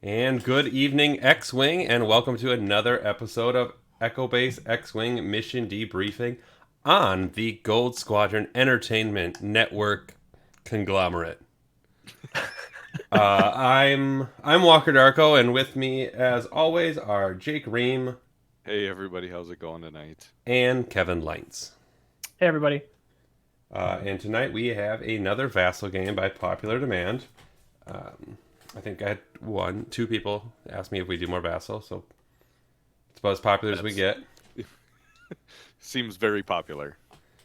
And good evening, X-Wing, and welcome to another episode of Echo Base X-Wing Mission Debriefing on the Gold Squadron Entertainment Network conglomerate. I'm Walker Darko, and with me, as always, are Jake Ream Hey everybody, how's it going tonight? and Kevin Leintz. Hey, everybody. And tonight we have another Vassal game by popular demand. I think I had two people ask me if we do more Vassal, so it's about as popular as we That's get. seems very popular.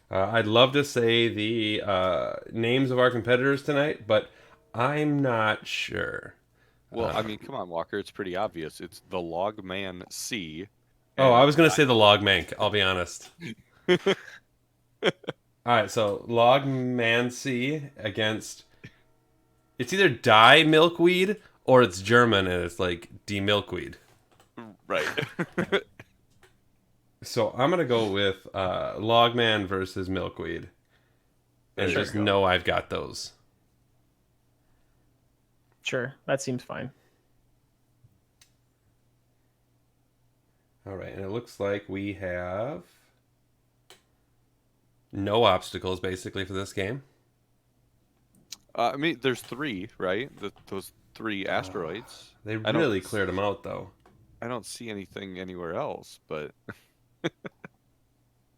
I'd love to say the names of our competitors tonight, but I'm not sure. Well, I mean, come on, Walker, it's pretty obvious. It's the Logman C Oh, I and was going to say the Logmank, I'll be honest. All right, so Logmancy against. It's either Die Milkweed or it's German and it's like Die Milkweed. right. So I'm going to go with Logman versus Milkweed. There And you just go. know I've got those. Sure, that seems fine. All right, and it looks like we have no obstacles basically for this game. I mean, there's three, right? Those three asteroids. They I don't, really cleared them out, though. I don't see anything anywhere else, but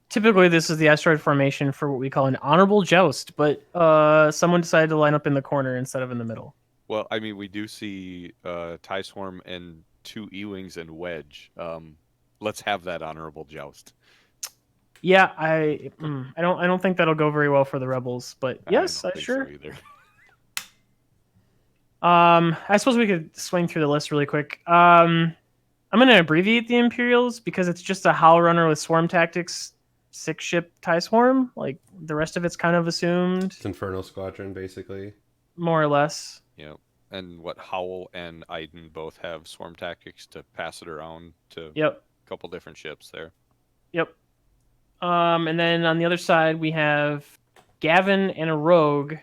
Typically, this is the asteroid formation for what we call an honorable joust, but someone decided to line up in the corner instead of in the middle. well, I mean, we do see Tie Swarm and two E-wings and Wedge. Let's have that honorable joust. Yeah, I don't think that'll go very well for the rebels, but yes, I don't think so sure. either. I suppose we could swing through the list really quick. I'm going to abbreviate the Imperials because it's just a Howl Runner with Swarm Tactics, 6-ship TIE Swarm. Like, the rest of it's kind of assumed, It's Inferno Squadron, basically. more or less. Yeah. And what Howl and Iden both have swarm tactics to pass it around to Yep. a couple different ships there. Yep. And then on the other side, we have Gavin and a Rogue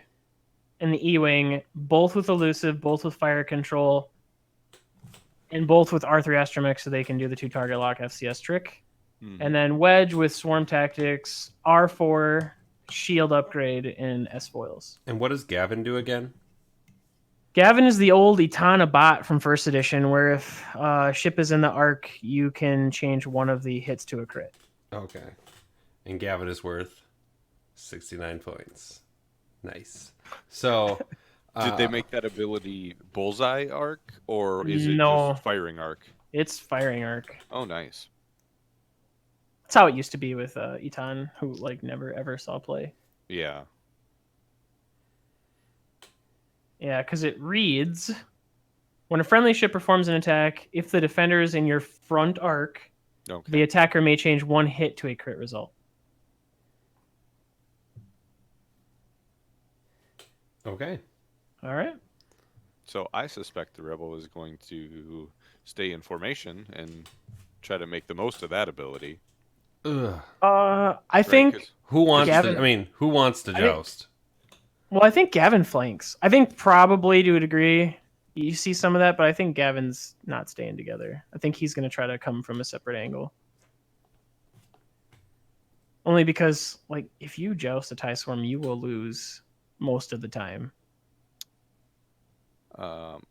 in the E-Wing, both with Elusive, both with Fire Control, and both with R3 Astromech so they can do the 2-target lock FCS trick. And then Wedge with Swarm Tactics, R4, Shield Upgrade, and S-Foils. And what does Gavin do again? Gavin is the old Itana bot from first edition, where if a ship is in the arc, you can change one of the hits to a crit. Okay. And Gavin is worth 69 points. Nice. So, Did they make that ability bullseye arc, or is it No. just firing arc? It's firing arc. Oh, nice. That's how it used to be with Itan, who like never ever saw play. Yeah. Yeah, because it reads, when a friendly ship performs an attack, if the defender is in your front arc, Okay. the attacker may change one hit to a crit result. okay. All right. So I suspect the rebel is going to stay in formation and try to make the most of that ability. Ugh. I Right, think. 'cause- Who wants Gavin- to, I mean, who wants to I think- joust? Well, I think Gavin flanks. I think probably to a degree you see some of that, but I think Gavin's not staying together. I think he's going to try to come from a separate angle. Only because, like, if you joust a TIE Swarm, you will lose most of the time.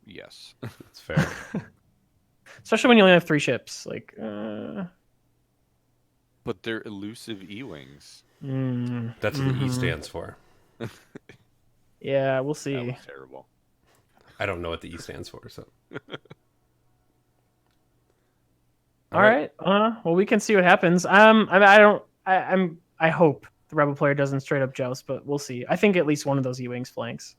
Yes. That's fair. Especially when you only have 3 ships. Like, But they're elusive E-wings. That's what the E stands for. Yeah, we'll That see. was terrible. I don't know what the E stands for, so. All right. Well, we can see what happens. I hope the Rebel player doesn't straight up joust, but we'll see. I think at least one of those E-wings flanks.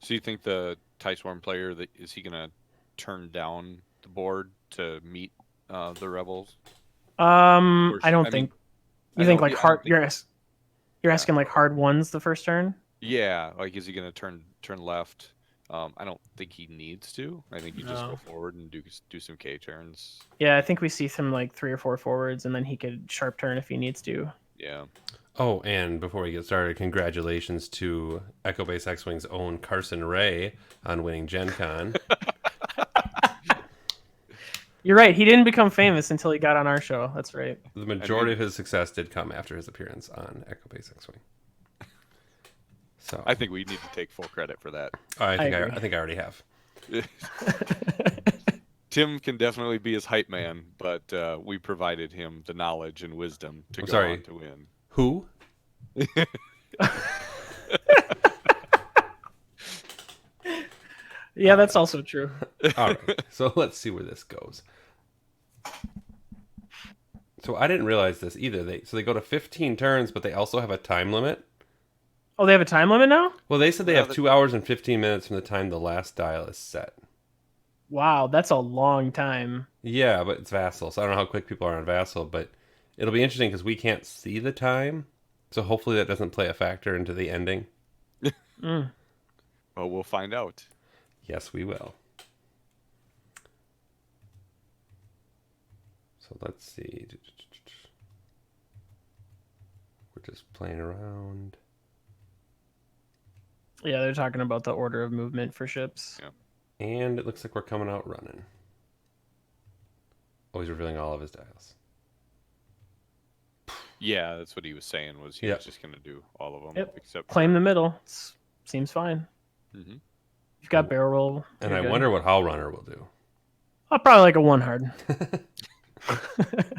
So you think the TIE Swarm player, is he going to turn down the board to meet the rebels? Or I don't I think. mean, You I think don't- like yeah, I hard? don't think- You're asking like hard ones the first turn. Yeah, like is he going to turn left? I don't think he needs to. I think you just go No. forward and do some K turns. Yeah, I think we see some like 3 or 4 forwards, and then he could sharp turn if he needs to. Yeah. Oh, and before we get started, congratulations to Echo Base X-Wing's own Carson Ray on winning Gen Con. You're right. He didn't become famous until he got on our show. That's right. The majority of his success did come after his appearance on Echo Base X-Wing. So I think we need to take full credit for that. I think agree. I already have. Tim can definitely be his hype man, but we provided him the knowledge and wisdom to go on to win. Who? Yeah, that's also true. All right, so let's see where this goes. So I didn't realize this either. They go to 15 turns, but they also have a time limit. Oh, they have a time limit now? Well, they said they have 2 hours and 15 minutes from the time the last dial is set. Wow, that's a long time. Yeah, but it's Vassal, so I don't know how quick people are on Vassal, but it'll be interesting because we can't see the time, so hopefully that doesn't play a factor into the ending. Mm. Well, we'll find out. Yes, we will. So let's see. We're just playing around. Yeah, they're talking about the order of movement for ships. Yeah. And it looks like we're coming out running. Oh, he's revealing all of his dials. Yeah, that's what he was saying. Was he was just going to do all of them except claim the middle. Seems fine. Mm-hmm. You've got barrel roll. And I wonder what Howl Runner will do. Probably like a 1 hard.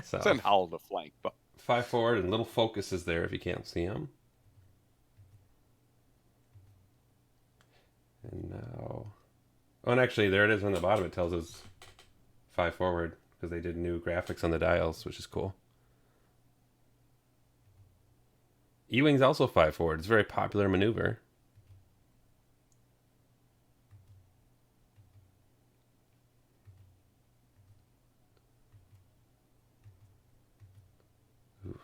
So send Howl to flank, but 5 forward and little focus is there if you can't see him. And now, oh, and actually there it is on the bottom. It tells us 5 forward because they did new graphics on the dials, which is cool. E-Wing's also 5 forward. It's a very popular maneuver. Oof.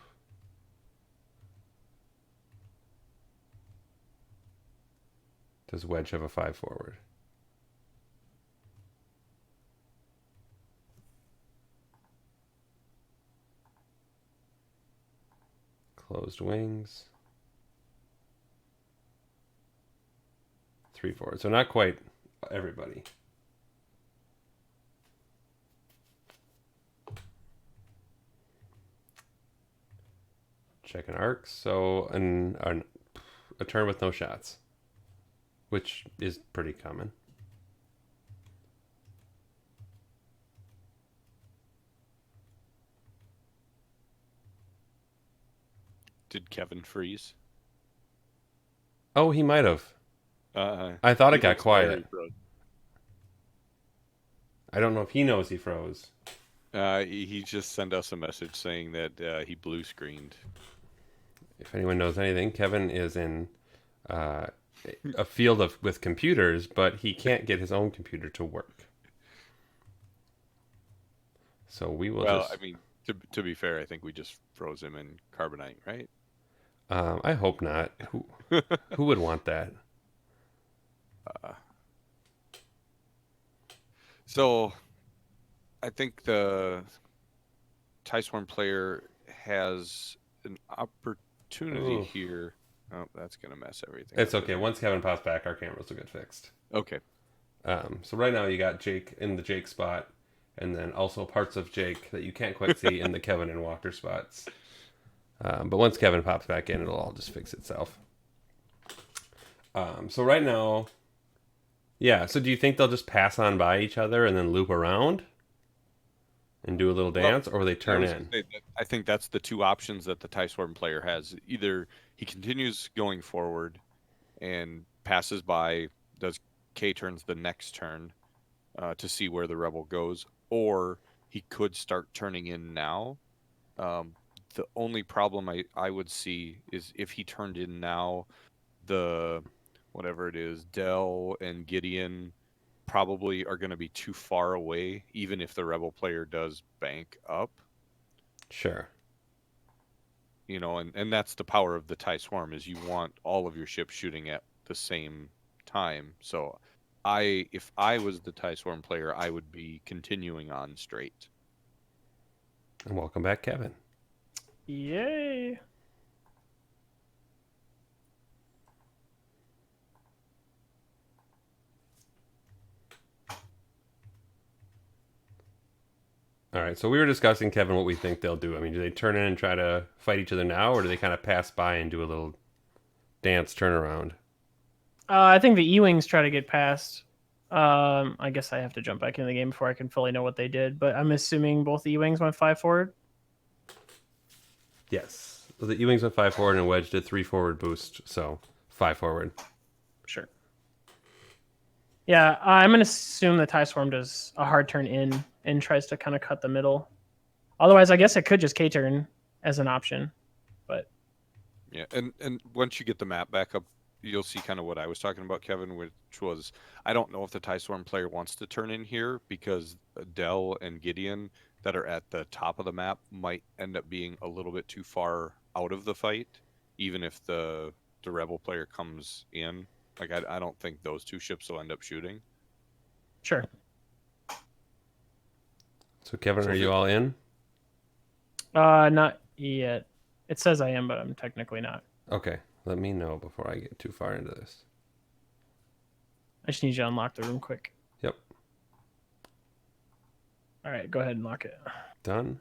Does Wedge have a 5 forward? Closed wings. 3 forward. So not quite everybody. Checking arcs. So a turn with no shots, which is pretty common. did Kevin freeze? Oh, he might have. I thought it got quiet. I don't know if he knows he froze. He just sent us a message saying that he blue screened. If anyone knows anything, Kevin is in a field with computers, but he can't get his own computer to work. So we will just... I mean, to be fair, I think we just froze him in carbonite, right? I hope not. Who would want that? So, I think the TIE Swarm player has an opportunity here. Oh, that's going to mess everything It's up. okay. Once Kevin pops back, our cameras will get fixed. Okay. So right now you got Jake in the Jake spot, and then also parts of Jake that you can't quite see in the Kevin and Walker spots. But once Kevin pops back in, it'll all just fix itself. So right now, yeah. So do you think they'll just pass on by each other and then loop around and do a little dance, or will they turn in? I think that's the two options that the TIE Swarm player has. Either he continues going forward and passes by, does K turns the next turn to see where the rebel goes, or he could start turning in now. The only problem I would see is if he turned in now, the whatever it is, Dell and Gideon probably are going to be too far away, even if the rebel player does bank up. Sure. You know, and that's the power of the TIE Swarm, is you want all of your ships shooting at the same time. So if I was the TIE Swarm player, I would be continuing on straight. And welcome back, Kevin. Yay. All right. So we were discussing, Kevin, what we think they'll do. I mean, do they turn in and try to fight each other now, or do they kind of pass by and do a little dance turnaround? I think the E-Wings try to get past. I guess I have to jump back into the game before I can fully know what they did, but I'm assuming both the E-Wings went 5 forward. Yes. So the E-Wings went 5 forward and Wedge did 3 forward boost, so 5 forward. Sure. Yeah, I'm going to assume the TIE Swarm does a hard turn in and tries to kind of cut the middle. Otherwise, I guess it could just K-turn as an option. But Yeah, and once you get the map back up, you'll see kind of what I was talking about, Kevin, which was I don't know if the TIE Swarm player wants to turn in here because Dell and Gideon that are at the top of the map might end up being a little bit too far out of the fight, even if the Rebel player comes in. Like I don't think those two ships will end up shooting. sure. So Kevin, So are if you it- all in? Not yet. It says I am, but I'm technically not. Okay. Let me know before I get too far into this. I just need you to unlock the room quick. Yep. All right, go ahead and lock it. Done.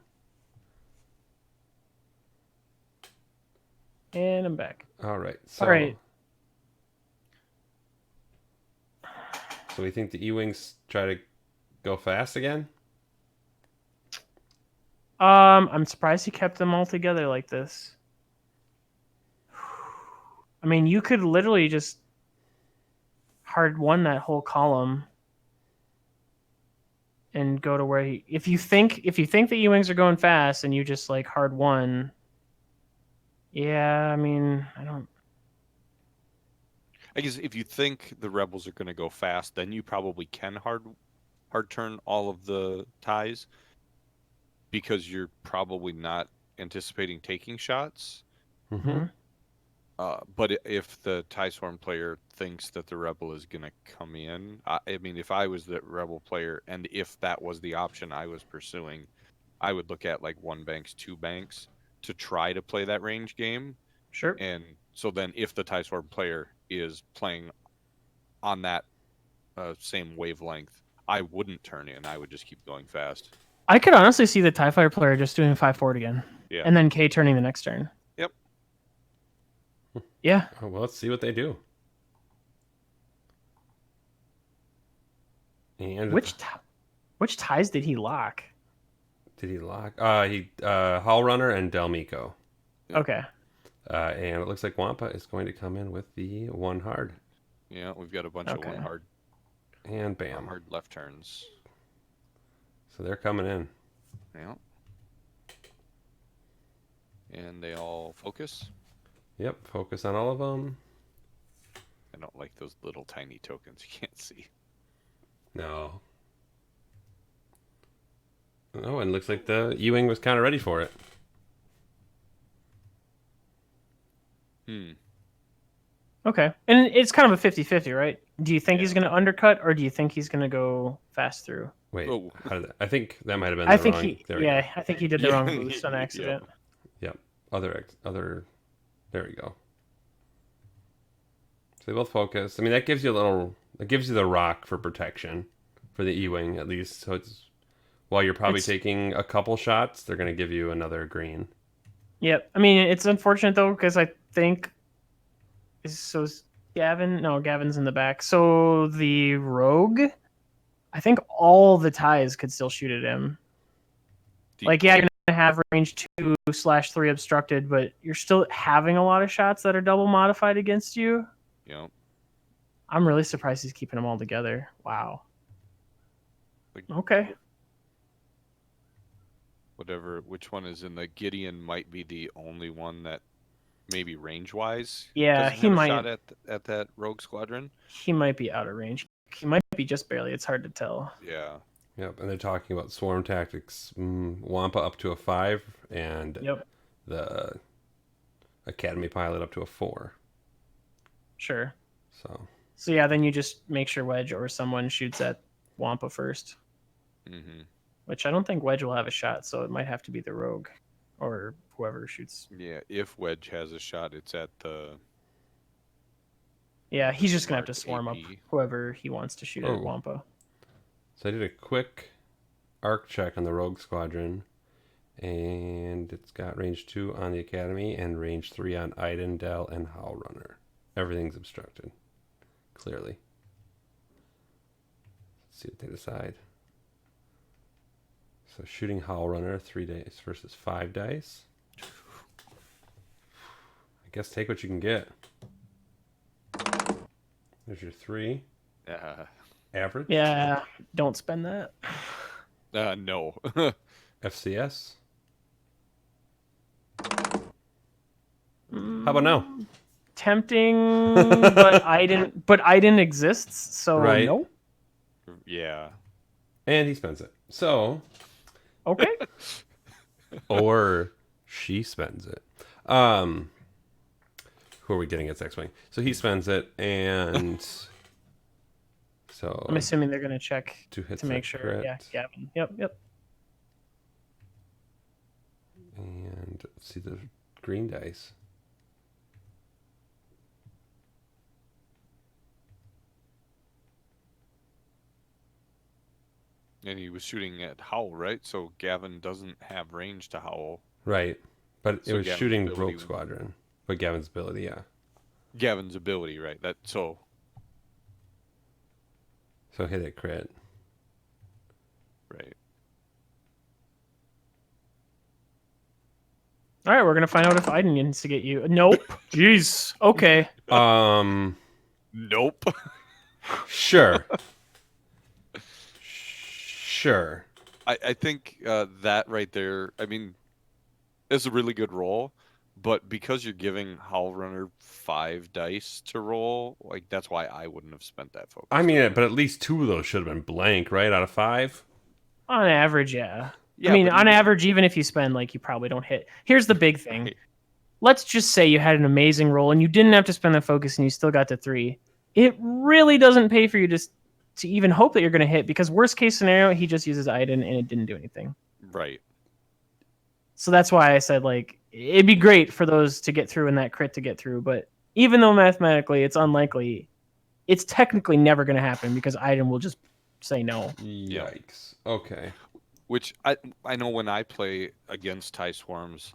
And I'm back. All right. So, All right. So we think the E-Wings try to go fast again? I'm surprised he kept them all together like this. I mean, you could literally just hard one that whole column and go to where he. If you think the E-Wings are going fast and you just like hard one. Yeah, I mean, I don't. I guess if you think the Rebels are going to go fast, then you probably can hard turn all of the ties because you're probably not anticipating taking shots. Mm-hmm. But if the TIE Swarm player thinks that the Rebel is going to come in, I mean, if I was the Rebel player and if that was the option I was pursuing, I would look at like 1 banks, 2 banks to try to play that range game. Sure. And so then if the TIE Swarm player is playing on that same wavelength, I wouldn't turn in. I would just keep going fast. I could honestly see the TIE Fighter player just doing 5 forward again. Yeah. And then K turning the next turn. Yep. Yeah. Oh, well, let's see what they do. And Which ties did he lock? did he lock? He Hall Runner and Delmico. Yep. Okay. And it looks like Wampa is going to come in with the 1 hard. Yeah, we've got a bunch of Okay. 1 hard, And bam. hard left turns. So they're coming in. Yeah. And they all focus. Yep, focus on all of them. I don't like those little tiny tokens you can't see. No. Oh, and looks like the E-Wing was kind of ready for it. Okay. And it's kind of a 50-50, right? Do you think Yeah. he's going to undercut or do you think he's going to go fast through? Wait, Oh. how did that, I think that might have been I the think wrong. he There we go. I think he did the Yeah. wrong boost on Yep. accident. Yep. Other. There we go. So they both focus. I mean, that gives you a little. It gives you the rock for protection, for the E-Wing at least. So it's while you're probably It's- taking a couple shots, they're going to give you another green. Yep. I mean, it's unfortunate though because I think is Gavin. No, Gavin's in the back. So the rogue, I think all the ties could still shoot at him. Like, yeah, you're gonna have range 2/3 obstructed, but you're still having a lot of shots that are double modified against you. Yeah. I'm really surprised he's keeping them all together. Wow. Like- Okay. Whatever, which one is in the Gideon might be the only one that maybe range wise Yeah, doesn't he have a might. shot at that rogue squadron. He might be out of range. He might be just barely. It's hard to tell. Yeah. Yep, and they're talking about swarm tactics. Wampa up to a 5, and Yep. the Academy pilot up to a 4. Sure. So So yeah, then you just make sure Wedge or someone shoots at Wampa first, Mm-hmm. which I don't think Wedge will have a shot, so it might have to be the rogue or whoever shoots. Yeah, if Wedge has a shot, it's at the Yeah, he's just gonna have to marked swarm up AP. whoever he wants to shoot at Oh. Wampa. I did a quick arc check on the Rogue Squadron. And it's got range 2 on the Academy and range 3 on Iden, Dell, and Howl Runner. Everything's obstructed. Clearly. Let's see what they decide. So shooting Howl Runner, 3 dice versus 5 dice. I guess take what you can get. There's your 3. Average. Yeah, don't spend that. No. FCS. How about now? Tempting, but Iden exists, so Right. nope. Yeah. And he spends it. So, Okay. or she spends it. Who are we getting at X-Wing? So he spends it, and so I'm assuming they're gonna check 2 hits to make that sure. crit. Yeah, Gavin. Yep. And let's see the green dice. And he was shooting at Howl, right? So Gavin doesn't have range to Howl. Right. But it So was Gavin's shooting ability Rogue was- Squadron. But Gavin's ability, yeah. Gavin's ability, right? So So hit it crit. right. All right, we're gonna find out if Iden instigate you. Nope. Jeez. Okay. Nope. Sure. Sure. I think that right there, I mean, is a really good roll, but because you're giving Howl Runner 5 dice to roll, like that's why I wouldn't have spent that focus. I mean, but at least 2 of those should have been blank, right? Out of 5? On average, yeah. Yeah, I mean, but on even- average, even if you spend, like, you probably don't hit. Here's the big thing. Right. Let's just say you had an amazing roll and you didn't have to spend the focus and you still got to 3. It really doesn't pay for you to even hope that you're going to hit, because worst case scenario, he just uses Iden and it didn't do anything. Right. So that's why I said, like, it'd be great for those to get through and that crit to get through. But even though mathematically it's unlikely, it's technically never going to happen because Iden will just say no. Yikes. Okay. Which I know when I play against TIE Swarms,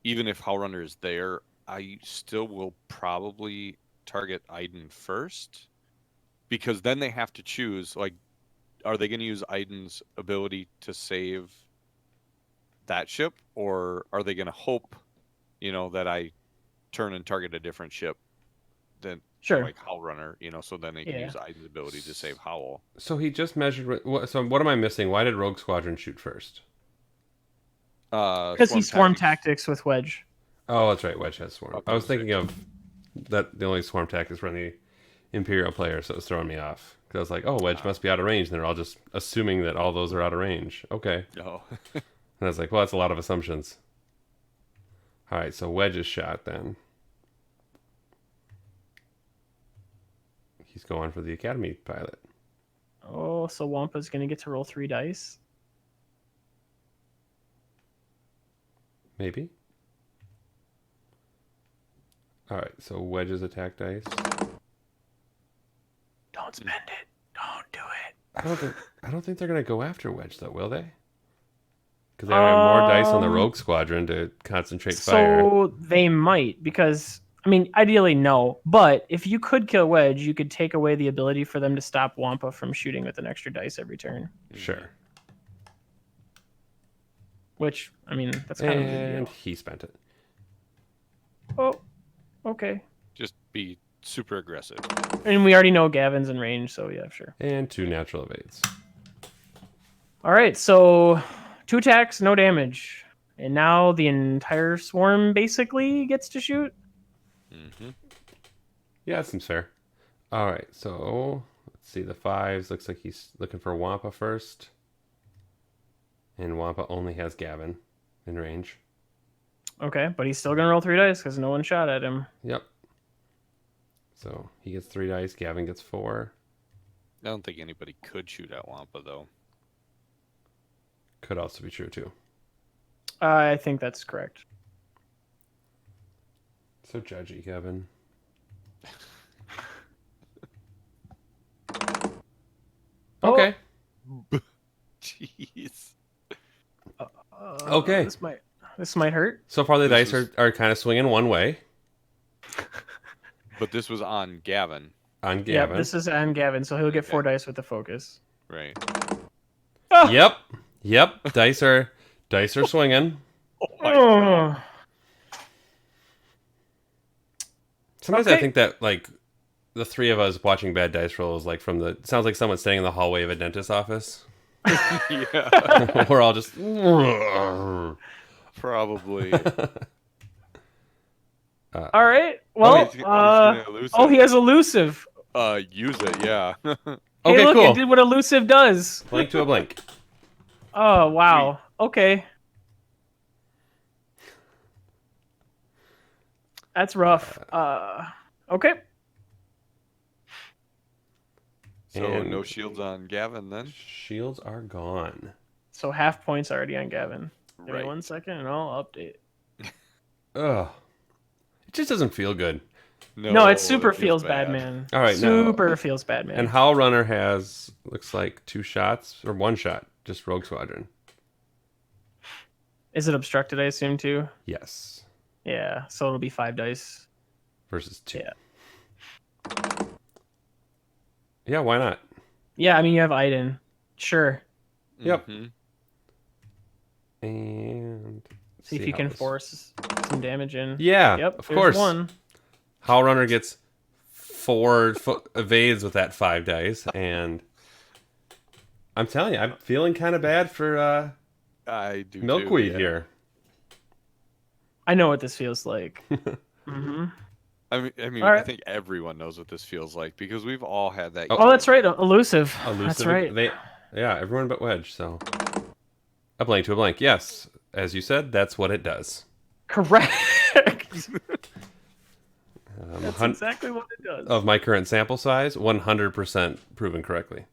even if Howl Runner is there, I still will probably target Iden first, because then they have to choose, like, are they going to use Iden's ability to save that ship, or are they going to hope, that I turn and target a different ship than Sure. like Howl Runner, so then they can Yeah. use Iden's ability to save Howl. So he just measured. So what am I missing? Why did Rogue Squadron shoot first? Because he swarm tactics with Wedge. Oh, that's right. Wedge has swarm. Up I was to thinking of that the only swarm tactics were on the Imperial player, so it was throwing me off. Because I was like, oh, Wedge must be out of range. And they're all just assuming that all those are out of range. Okay. No. And I was like, well, that's a lot of assumptions. All right, so Wedge is shot then. He's going for the Academy pilot. Oh, so Wampa's going to get to roll 3 dice. Maybe. All right, so Wedge's attack dice. Don't spend it. Don't do it. I don't think they're gonna go after Wedge though, will they? Because they have more dice on the Rogue Squadron to concentrate fire. So they might, because, I mean, ideally no. But if you could kill Wedge, you could take away the ability for them to stop Wampa from shooting with an extra dice every turn. Sure. Which, I mean, that's kind of a big And deal. he spent it. Oh, okay. Just be super aggressive. And we already know Gavin's in range, so yeah, sure. And 2 natural evades. All right, so 2 attacks, no damage. And now the entire swarm basically gets to shoot. Mm-hmm. Yeah, that seems fair. All right, so let's see the 5s. Looks like he's looking for Wampa first. And Wampa only has Gavin in range. Okay, but he's still going to roll 3 dice because no one shot at him. Yep. So he gets 3 dice. Gavin gets 4. I don't think anybody could shoot at Wampa, though. Could also be true too. I think that's correct. So judgy, Gavin. Oh. Okay. Jeez. Okay. This might hurt. So far, the This dice is- are kind of swinging one way But this was on Gavin, on Yeah, Gavin. this is on Gavin, so he'll get Okay. 4 dice with the focus. right? Ah! Yep. Dice are swinging. Oh my god. Oh. Sometimes I Okay. think that like the three of us watching bad dice rolls, like from the sounds like someone standing in the hallway of a dentist's office. Yeah, We're all just. probably. All right. Well, he's gonna elusive. oh, he has elusive. Use it. Yeah. Hey, Okay, look, cool. it did what elusive does. Blink to a blink. Oh, wow. Okay. That's rough. Okay. So And- no shields on Gavin then. Shields are gone. So half points already on Gavin. Give me Right. 1 second and I'll update. Ugh. It just doesn't feel good. No, it super feels feels bad, man. All right, now- super feels bad, man. And Howl Runner has looks like 2 shots or 1 shot, just Rogue Squadron. Is it obstructed? I assume too. Yes, Yeah, so it'll be 5 dice. versus 2. Yeah. Yeah, why not? Yeah, I mean you have Iden. Sure. Yep. Mhm. And See if how you can this- force some damage in. Yeah, Yep. of there's course. 1. Howl Runner gets 4 evades with that 5 dice, and I'm telling you, I'm feeling kind of bad for I do. Milkweed too, yeah. here. I know what this feels like. hmm I mean, All I right. think everyone knows what this feels like because we've all had that. Oh, that's right. Elusive. Elusive. That's right. Yeah, everyone but Wedge. So a blank to a blank. Yes, as you said, that's what it does. Correct. That's hun- exactly what it does. Of my current sample size, 100% proven correctly.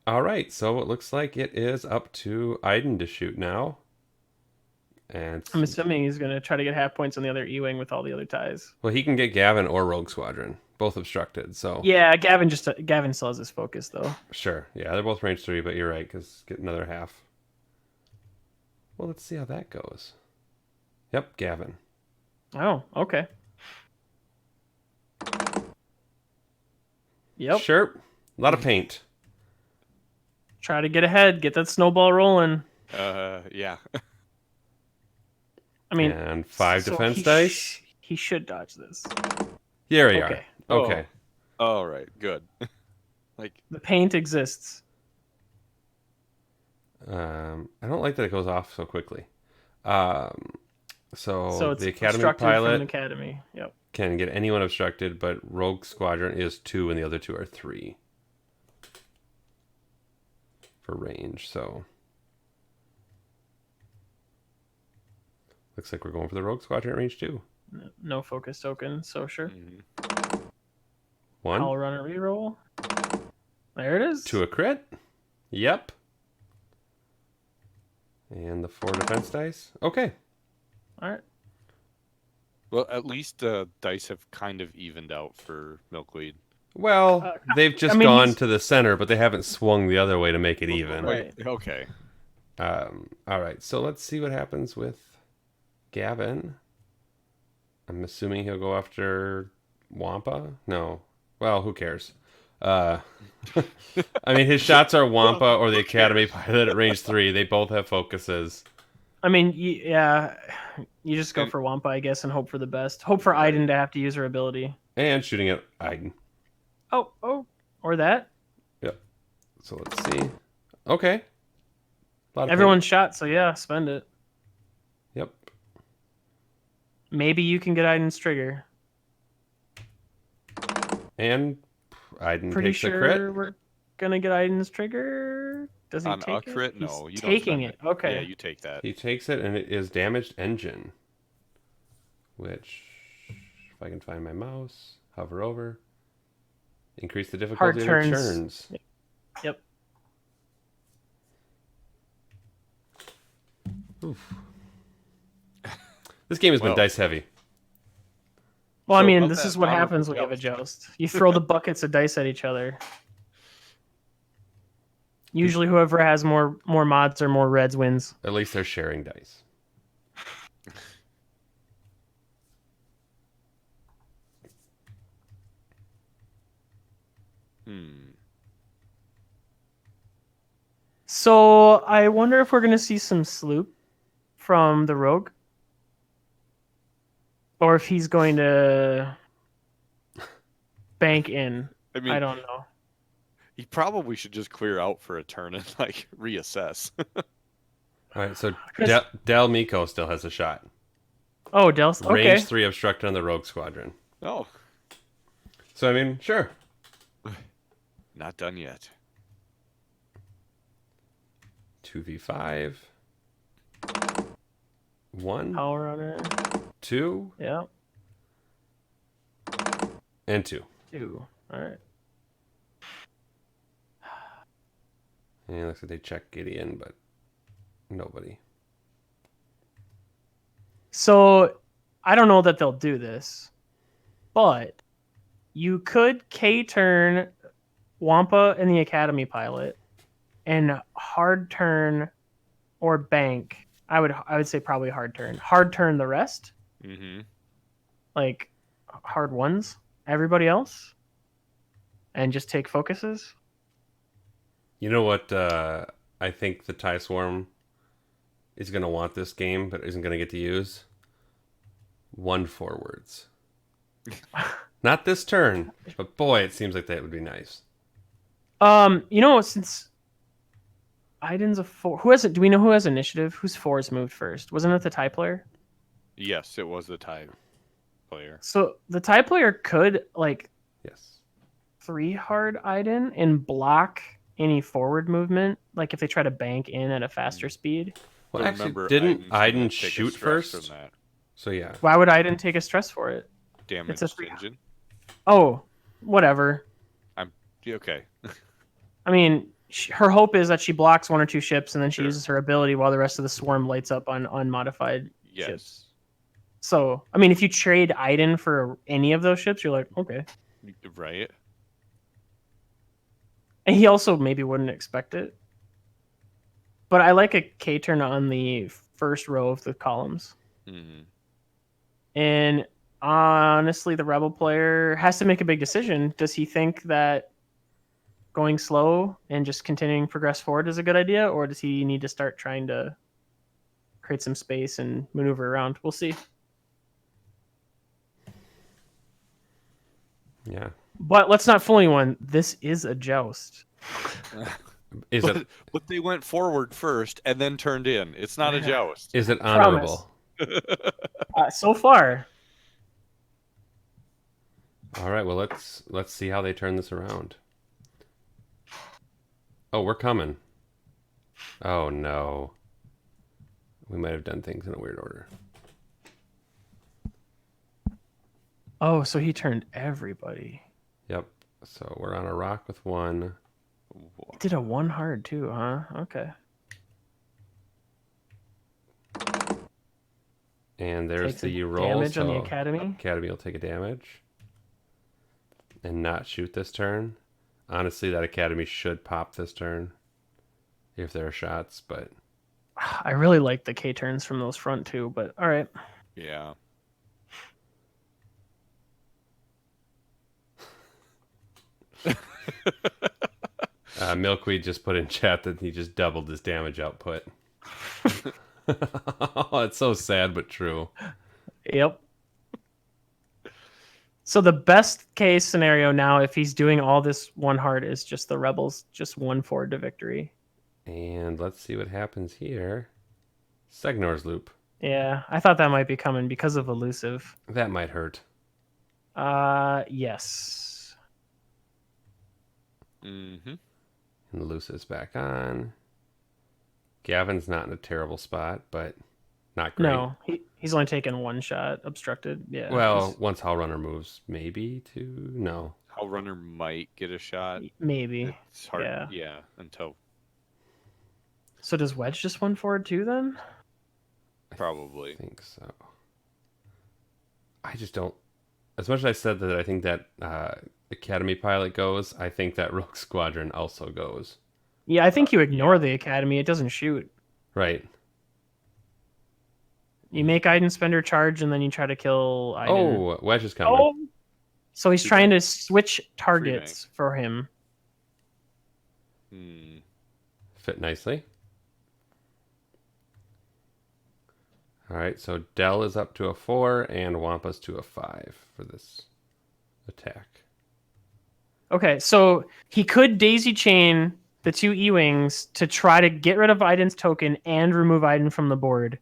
All right, so it looks like it is up to Iden to shoot now. And I'm assuming he's gonna try to get half points on the other E-wing with all the other ties. well, he can get Gavin or Rogue Squadron, both obstructed. So Yeah, Gavin still has his focus though. sure, yeah, they're both range 3, but you're right because get another half. Well, let's see how that goes. Yep, Gavin. Oh, okay. Yep. Sure, a lot of paint. Try to get ahead. Get that snowball rolling. Yeah. I mean, And 5 so defense he dice. He should dodge this. Here we Okay. are. Okay. All right. Good. Like The paint exists. I don't like that it goes off so quickly. So It's the Academy obstructed from pilot the Academy. Yep. can get anyone obstructed, but Rogue Squadron is 2 and the other 2 are 3 for range. So looks like we're going for the Rogue Squadron at range 2. No focus token, so sure. mhm. 1 I'll run a reroll. There it is. to a crit. Yep. And the 4 defense dice. Okay. All right. Well, at least dice have kind of evened out for Milkweed. Well, they've just I mean, gone he's- to the center, but they haven't swung the other way to make it even. Right. Okay. All right, so let's see what happens with Gavin. I'm assuming he'll go after Wampa. No, well, who cares? I mean, his shots are Wampa or the Academy pilot at range 3. They both have focuses. I mean, yeah, you just go for Wampa, I guess, and hope for the best. Hope for Iden to have to use her ability. And shooting at Iden. Oh, or that. Yep. So let's see. Okay. A lot of Everyone's shot, so yeah, spend it. paint. Yep. Maybe you can get Iden's trigger. And Iden Pretty takes a sure crit. we're gonna get Iden's trigger. Does he On take a crit? it? No, He's you don't taking spend it. Okay. Yeah, you take that. He takes it, and it is damaged engine. Which, if I can find my mouse, hover over, increase the difficulty of the turns. turns. Yep. Oof. This game has been Well. dice heavy. Well, I So mean, of this that is what power happens when you have a joust. You throw the buckets of dice at each other. Usually, whoever has more mods or more reds wins. At least they're sharing dice. So I wonder if we're gonna see some sloop from the rogue, or if he's going to bank in. I I mean, don't know. he probably should just clear out for a turn and like reassess. All right, so 'Cause- Del Miko still has a shot. Oh, Del's Range okay. 3 obstructed on the Rogue Squadron. Oh, So I mean, sure. not done yet. 2v5. 1, Power on it. 2, Yeah, and 2. 2. All right. And it looks like they check Gideon, but nobody. So I don't know that they'll do this, but you could K-turn Wampa and the Academy pilot and hard turn or bank. I would say probably hard turn. Hard turn the rest, Mm-hmm. like hard ones, everybody else, and just take focuses. You know what? I think the TIE Swarm is going to want this game, but isn't going to get to use 1 forwards. Not this turn, but boy, it seems like that would be nice. Since Iden's a 4, who has it? Do we know who has initiative? Whose 4's moved first? Wasn't it the TIE player? Yes, it was the tie player. So the TIE player could like Yes. 3 hard Iden and block any forward movement, like if they try to bank in at a faster speed. Well, But actually, remember, didn't Iden's gonna Iden take a shoot stress first? from that. So yeah. Why would Iden take a stress for it? Damaged It's a 3. engine. Oh, whatever. Yeah, okay. I mean, her hope is that she blocks 1 or 2 ships and then she Sure. uses her ability while the rest of the swarm lights up on unmodified Yes. ships. So, I mean, if you trade Iden for any of those ships, you're like, okay. Right. And he also maybe wouldn't expect it. But I like a K turn on the first row of the columns. Mm-hmm. And honestly, the Rebel player has to make a big decision. Does he think that going slow and just continuing to progress forward is a good idea? Or does he need to start trying to create some space and maneuver around? We'll see. Yeah. But let's not fool anyone. This is a joust. Is it But they went forward first and then turned in. It's not a joust. is it honorable? So far, All right. Well, let's see how they turn this around. Oh, we're coming. Oh no. We might have done things in a weird order. oh, so he turned everybody. Yep. So we're on a rock with 1. He did a 1 hard too, huh? Okay. And there's Takes the a roll. damage on the So Academy. Academy will take a damage. And not shoot this turn. Honestly, that Academy should pop this turn. If there are shots, but I really like the K turns from those front two, but all right. Yeah. Milkweed just put in chat that he just doubled his damage output. Oh, it's so sad but true. Yep. So the best case scenario now, if he's doing all this 1 hard, is just the Rebels just 1 forward to victory. And let's see what happens here. Segnor's loop. Yeah, I thought that might be coming because of elusive. That might hurt. Yes. Mm-hmm. And elusive's back on. Gavin's not in a terrible spot, but not great. No, he's only taken 1 shot, obstructed. Yeah. Well, once Hellrunner moves, maybe to no. How runner might get a shot. maybe. It's hard. Yeah. Yeah. Until So does Wedge just 1 forward too then? probably. I think so. I just don't. As much as I said that I think that Academy pilot goes, I think that Rogue Squadron also goes. Yeah, I think you ignore the academy. It doesn't shoot. Right. You make Iden spend her charge, and then you try to kill Iden. Oh, Wedge is coming. Oh! So he's Free trying bank. to switch targets for him. Fit nicely. All right, so Dell is up to a 4 and Wampa's to a 5 for this attack. Okay, so he could daisy chain the 2 E-Wings to try to get rid of Iden's token and remove Iden from the board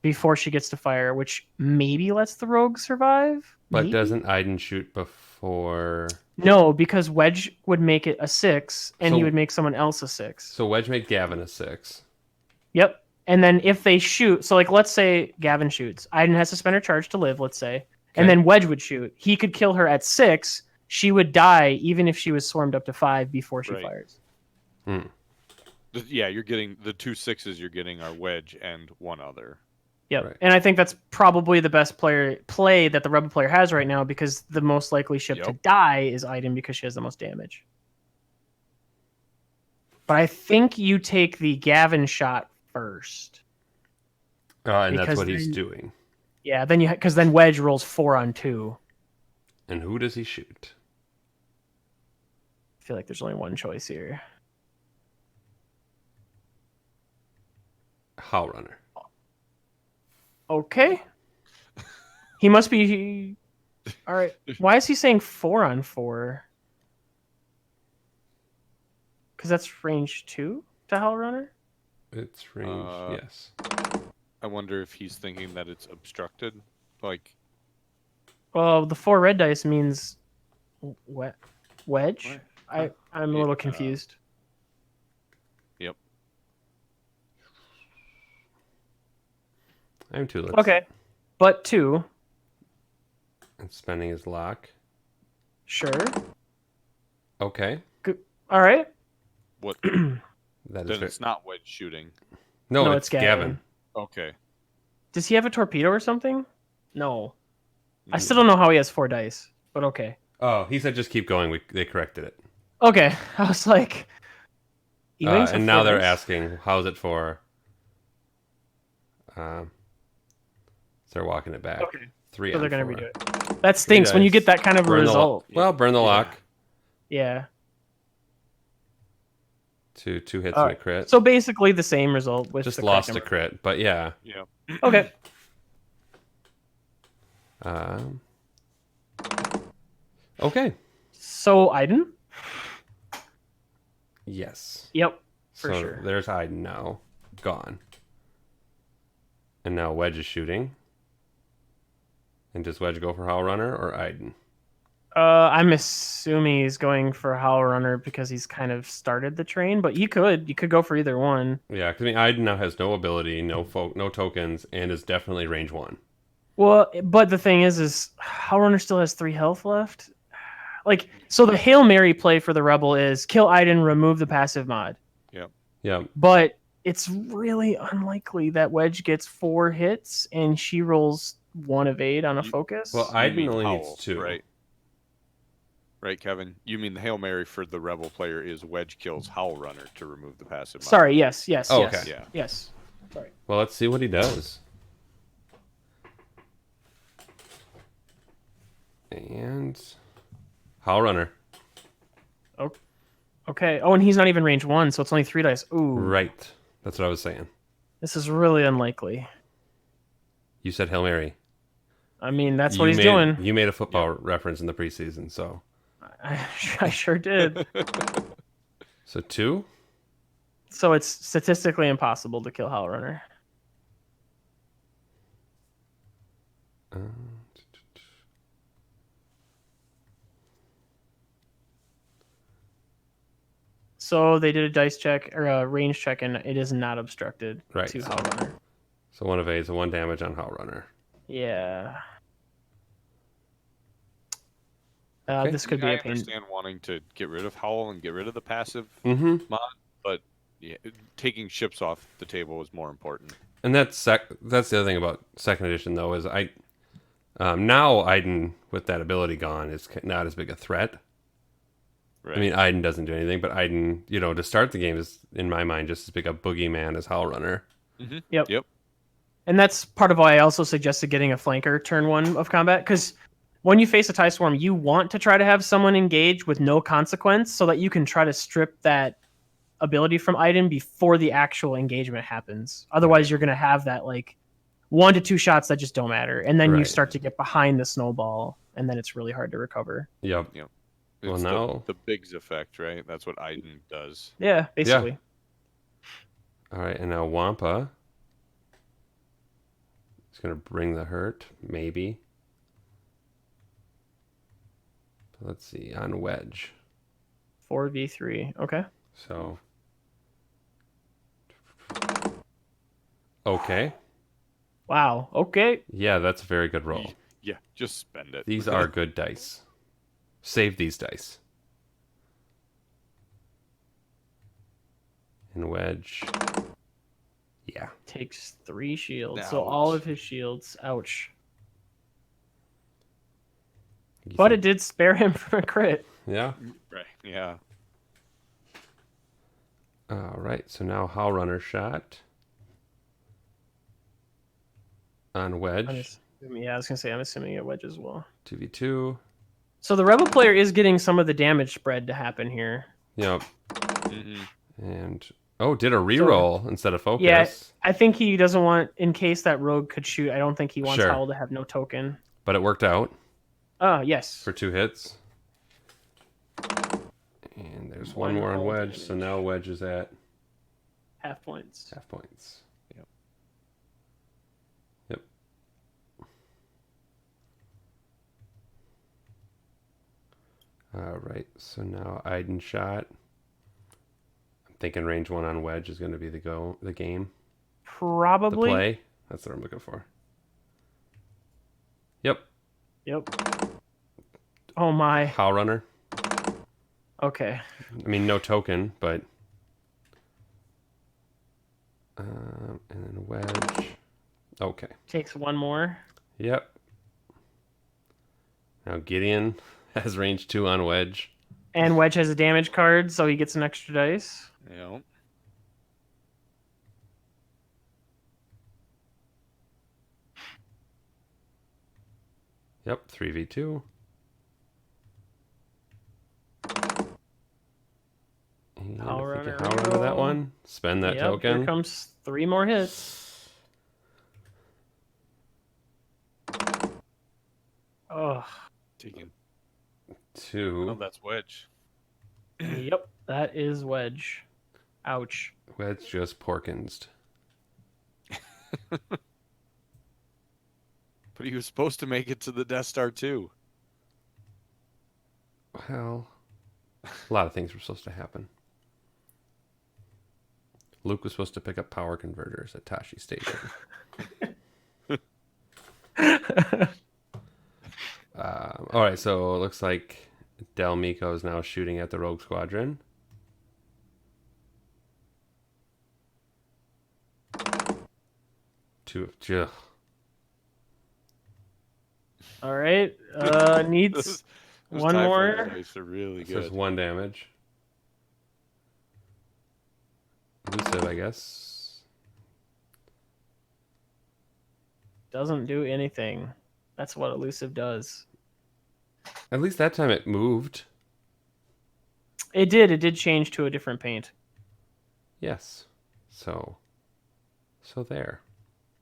before she gets to fire, which maybe lets the rogue survive? But Maybe? doesn't Iden shoot before? No, because Wedge would make it a 6, and he So- would make someone else a 6. So Wedge made Gavin a 6. Yep. And then if they shoot, so like let's say Gavin shoots, Iden has to spend her charge to live, let's say, and Okay. then Wedge would shoot. He could kill her at 6. She would die even if she was swarmed up to 5 before she Right. fires. Yeah, you're getting the 2 6s. You're getting are Wedge and one other. Yep. Right. And I think that's probably the best play that the Rebel player has right now, because the most likely ship to Yep. die is Iden because she has the most damage. But I think you take the Gavin shot first. And that's Because what he's then- doing. Yeah, then because then Wedge rolls 4 on 2. And who does he shoot? I feel like there's only one choice here. Howl Runner. Okay. He must be. All right. Why is he saying 4 on 4? Because that's range 2 to Howl Runner? It's range, yes. I wonder if he's thinking that it's obstructed. Like, Well, the 4 red dice means Wedge? What? I'm a little confused. Yep. I'm too. Okay. But 2. And spending his lock. Sure. Okay. All right. what? That Then is it's not Wedge shooting. No, No, it's it's Gavin. Gavin. Okay. Does he have a torpedo or something? No. I still don't know how he has 4 dice, but okay. Oh, he said just keep going. They corrected it. Okay. I was like, E-Wings have And now 4 they're dice? asking, how's it for? So they're walking it back. Okay. 3 So on they're going to 4. redo it. That stinks when you dice. get that kind of a Burn the result. well, burn the Yeah. lock. Yeah. 2 hits All and a right. crit. So basically the same result with Just the lost a number. crit, but yeah. Yeah. Okay. Okay. So Iden? Yes. Yep. For so sure. There's Iden now. Gone. And now Wedge is shooting. And does Wedge go for Howl Runner or Iden? I'm assuming he's going for Howl Runner because he's kind of started the train, but you could go for either one. Yeah, because I mean, Iden now has no ability, no tokens, and is definitely range 1. Well, but the thing is Howl Runner still has 3 health left. Like, so the Hail Mary play for the Rebel is kill Iden, remove the passive mod. Yeah. But it's really unlikely that Wedge gets 4 hits and she rolls 1 of 8 on a focus. Well, You Iden mean only Howl, needs 2. Right. Right, Kevin. You mean the Hail Mary for the Rebel player is Wedge kills Howl Runner to remove the passive mod. Sorry, yes. Oh, yes. okay. Yeah. Yes. Sorry. Well, let's see what he does. And Howl Runner. Okay. Oh, and he's not even range 1, so it's only 3 dice. Ooh. Right. That's what I was saying. This is really unlikely. You said Hail Mary. I mean, that's what You he's made- doing. You made a football reference in the preseason, so. I sure did. So 2? So it's statistically impossible to kill Howl Runner. So they did a dice check or a range check, and it is not obstructed Right, to so- Howl Runner. So 1 evade, so 1 damage on Howl Runner. Yeah. Okay. This could be I a pain. understand wanting to get rid of Howl and get rid of the passive Mm-hmm. mod, but yeah, taking ships off the table is more important. And that's the other thing about second edition, though, is now Iden with that ability gone is not as big a threat. Right. I mean, Iden doesn't do anything, but Iden, to start the game is, in my mind, just as big a boogeyman as Howl Runner. Mm-hmm. Yep. Yep. And that's part of why I also suggested getting a flanker turn 1 of combat, because when you face a TIE Swarm, you want to try to have someone engage with no consequence so that you can try to strip that ability from Iden before the actual engagement happens. Otherwise, Right. you're going to have that 1 to 2 shots that just don't matter, and then you Right. start to get behind the snowball, and then it's really hard to recover. Yep. Yep. Well, It's now... the Biggs effect, right? That's what Iden does. Yeah, basically. All right, and now Wampa is going to bring the hurt, maybe. Let's see, on Wedge. 4v3. Okay. So... Okay. Wow. Okay. Yeah, that's a very good roll. Yeah, just spend it. These are good dice. Save these dice. And Wedge. Yeah. Takes 3 shields. So all of his shields. Ouch. But it did spare him from a crit. Yeah. Right. Yeah. All right. So now Howl Runner shot on Wedge. Yeah, I was gonna say I'm assuming a Wedge as well. 2v2. So the Rebel player is getting some of the damage spread to happen here. Yep. Mm-hmm. And did a reroll instead of focus. Yeah, I think he doesn't want, in case that rogue could shoot. I don't think he wants Sure. Howl to have no token. But it worked out Oh yes. for 2 hits. And there's one more on hull Wedge. damage. So now Wedge is at Half points. half points. Yep. Yep. All right. So now Iden shot. I'm thinking range 1 on Wedge is going to be the game. The Probably. play. That's what I'm looking for. Yep. Yep. Oh my. Howl Runner. Okay. I mean, no token, but... and then Wedge. Okay. Takes 1 more. Yep. Now Gideon has range 2 on Wedge. And Wedge has a damage card, so he gets an extra dice. Yep. Yep, 3v2. And Howl if we Runner can Howl Runner that reroll. one, spend that Yep, token. Here comes 3 more hits. Oh. Taking. 2. Oh, that's Wedge. Yep, that is Wedge. Ouch. Wedge just porkinsed. But he was supposed to make it to the Death Star too. Well, a lot of things were supposed to happen. Luke was supposed to pick up power converters at Tashi Station. All right, so it looks like Del Miko is now shooting at the Rogue Squadron. Ugh. All right. Needs Those 1 TIE more. fighter dice are really So there's good. 1 damage. Elusive, I guess. Doesn't do anything. That's what elusive does. At least that time it moved. It did. It did change to a different paint. Yes. So there.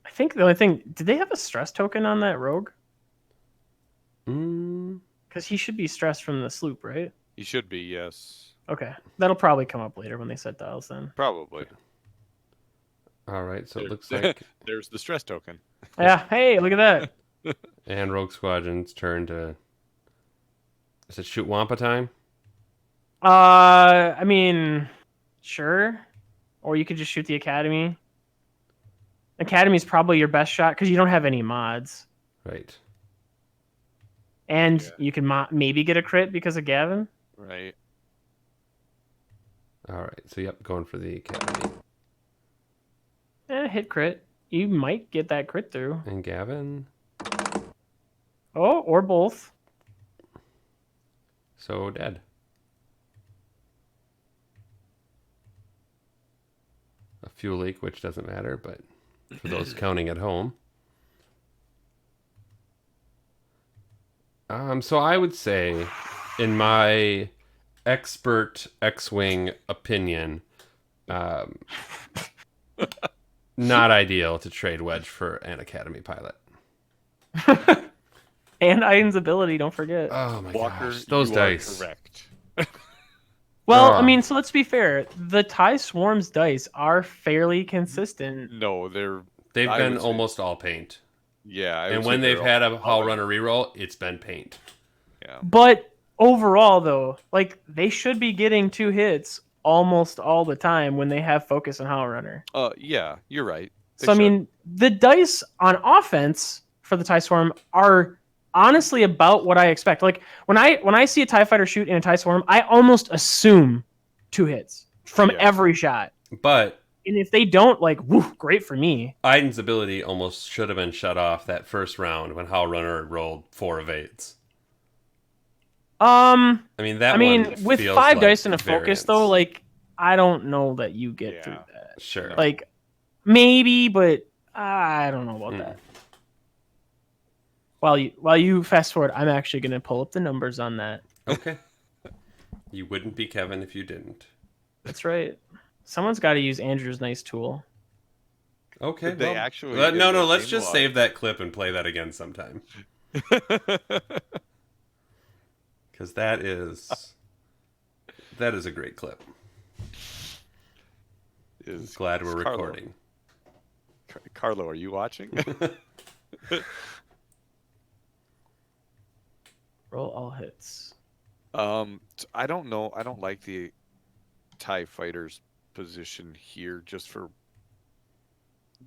I think the only thing, did they have a stress token on that rogue? Because he should be stressed from the sloop, right? He should be, yes. Okay. That'll probably come up later when they set dials then. Probably. All right, so it There- looks like... There's the stress token. Yeah. Hey, look at that. And Rogue Squadron's turn to... Is it shoot Wampa time? I mean, sure. Or you could just shoot the Academy. Academy's probably your best shot because you don't have any mods. Right. And Yeah. you can maybe get a crit because of Gavin. Right. All right, so yep, going for the Academy. Hit crit. You might get that crit through. And Gavin. Oh, or both. So dead. fuel leak, which doesn't matter, but for those counting at home. So I would say, in my expert X-Wing opinion, um, not ideal to trade Wedge for an Academy pilot. And Iden's ability, don't forget. Oh my Walker, gosh, those you dice. are correct. Well, I Ugh. mean, so let's be fair. The TIE Swarm's dice are fairly consistent. No, They've I been would say- almost all paint. Yeah, And when they've had a Hull Runner reroll, it's been paint. Yeah. But overall, though, like they should be getting 2 hits almost all the time when they have focus on Hollow Runner. Yeah, you're right. They So I should. mean, the dice on offense for the TIE Swarm are honestly about what I expect. Like when I see a TIE fighter shoot in a TIE Swarm, I almost assume 2 hits from Yeah. every shot. But And if they don't, like, woo, great for me. Iden's ability almost should have been shut off that first round when Hull Runner rolled 4 of 8s. I mean, that one with feels 5 like dice and a variance. focus, though, like I don't know that you get through that. Sure. Like maybe, but I don't know about that. While you fast forward, I'm actually going to pull up the numbers on that. Okay. You wouldn't be Kevin if you didn't. That's right. Someone's got to use Andrew's nice tool. Okay. Did they well, actually no, in the let's game just log? save that clip and play that again sometime. Because that is a great clip. Glad we're Carlo. recording. Carlo, are you watching? Roll all hits. I don't know. I don't like the TIE fighters position here just for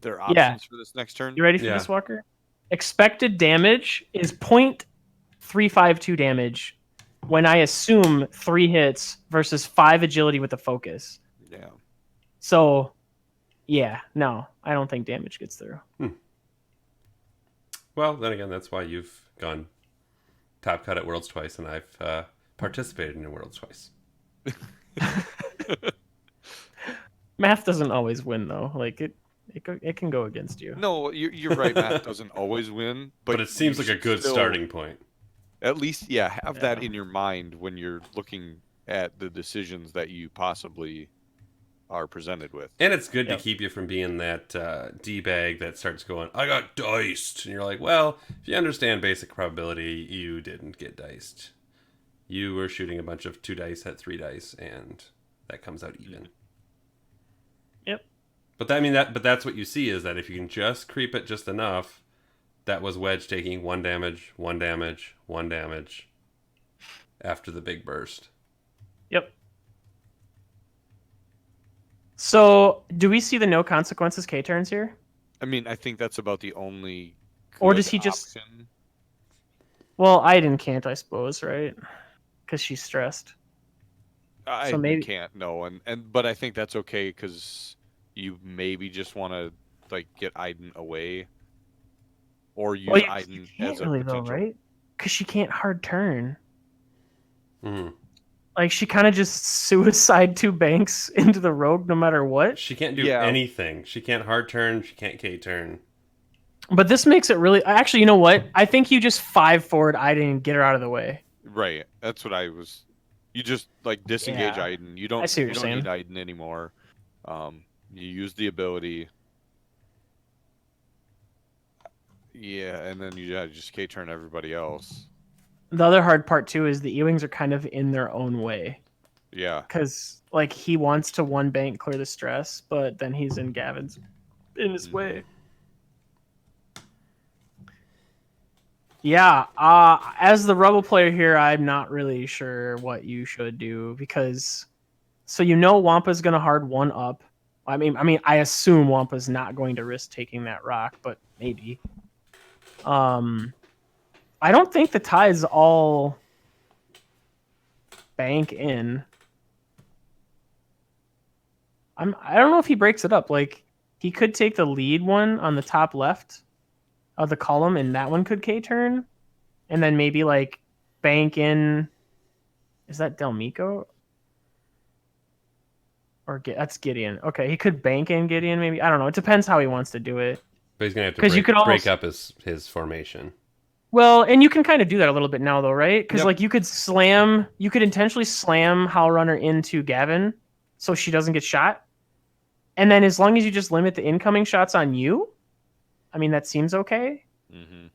their options for this next turn. You ready for Yeah. this, Walker? Expected damage is 0.352 damage when I assume 3 hits versus 5 agility with a focus. Yeah. So, yeah, no, I don't think damage gets through. Well, then again, that's why you've gone top cut at Worlds twice, and I've participated in Worlds twice. Math doesn't always win, though. Like it can go against you. No, you're right. Math doesn't always win, But it seems you like a good still- starting point. At least, have that Yeah. in your mind when you're looking at the decisions that you possibly are presented with. And it's good Yep. to keep you from being that D-bag that starts going, I got diced. And you're like, well, if you understand basic probability, you didn't get diced. You were shooting a bunch of 2 dice at 3 dice, and that comes out even. Yep. But that's what you see is that if you can just creep it just enough, that was Wedge taking 1 damage, 1 damage, 1 damage after the big burst. Yep. So, do we see the no consequences K turns here? I mean, I think that's about the only. Or good does he just- option. Well, Aiden can't, I suppose, right? Because she's stressed. I maybe- can't no, but I think that's okay because you maybe just want to like get Aiden away, or use Well, you Aiden can't as a really, though, potential. right? Because she can't hard turn. Mhm. Like, she kind of just suicide 2 banks into the rogue no matter what. She can't do Yeah. anything. She can't hard turn. She can't K turn. But this makes it really... Actually, you know what? I think you just 5 forward Aiden and get her out of the way. Right, that's what I was. You just like disengage Yeah. Aiden. You don't. I see what you you're don't need Aiden anymore. You use the ability. Yeah, and then you just K turn everybody else. The other hard part, too, is the E-Wings are kind of in their own way. Yeah, Because, like, he wants to 1 bank clear the stress, but then he's in Gavin's... in his way. Yeah, as the Rebel player here, I'm not really sure what you should do because, so you know Wampa's gonna hard 1 up. I mean, I assume Wampa's not going to risk taking that rock, but maybe. I don't think the ties all bank in. I don't know if he breaks it up. Like, he could take the lead one on the top left of the column, and that one could K turn, and then maybe like bank in. Is that Delmico? Or that's Gideon. Okay, he could bank in Gideon maybe. I don't know. It depends how he wants to do it. But he's gonna have to 'Cause you could break almost- up his formation. Well, and you can kind of do that a little bit now, though, right? Because Yep. like you could intentionally slam Howl Runner into Gavin, so she doesn't get shot, and then as long as you just limit the incoming shots on you, I mean that seems okay. Mm-hmm.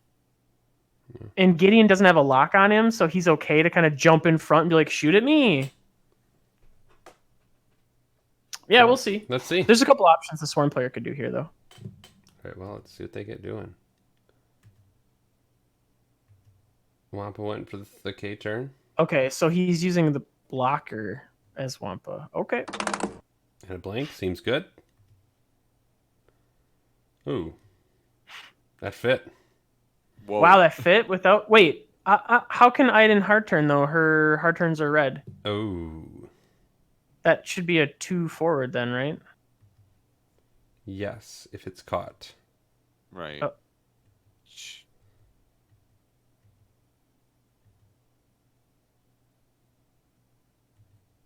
And Gideon doesn't have a lock on him, so he's okay to kind of jump in front and be like, "Shoot at me." Yeah, we'll see. Let's see. There's a couple options the Swarm player could do here, though. All right, well, let's see what they get doing. Wampa went for the K turn. Okay, so he's using the blocker as Wampa. Okay. And a blank seems good. Ooh, that fit. Whoa. Wow, that fit without. Wait, how can Aiden hard turn though? Her hard turns are red. Oh, That should be a 2 forward then, right? yes, if it's caught. Right. Oh.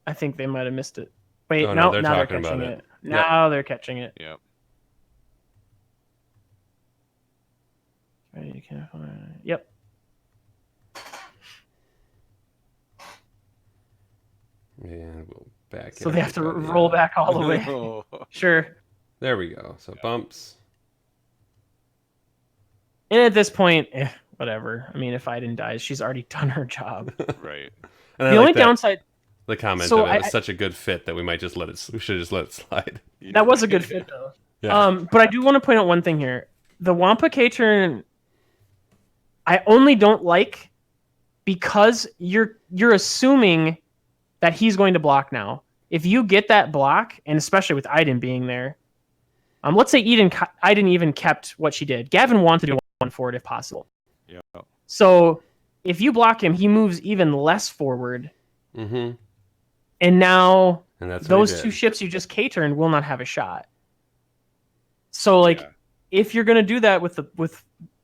I think they might have missed it. Wait, Oh, no, no, they're now they're talking catching about it. it. Now they're catching it. Yep. Right, you can't find... Yep. And we'll back. So it they up have to about the roll end. back all the way. Oh. Sure. There we go. So bumps. And at this point, whatever. I mean, if Aiden dies, she's already done her job. Right. And I The only like that, downside... the comment So of it I- was such a good fit that we might just let it. We should just let it slide. That was a good fit, though. Yeah. But I do want to point out one thing here. The Wampa K turn, I only don't like because you're assuming that he's going to block now. If you get that block, and especially with Aiden being there, let's say Aiden even kept what she did. Gavin wanted to do one forward if possible. Yeah. So if you block him, he moves even less forward. Mm-hmm. And now And that's what he those did. two ships you just K-turned will not have a shot. So, like, Yeah. if you're gonna do that with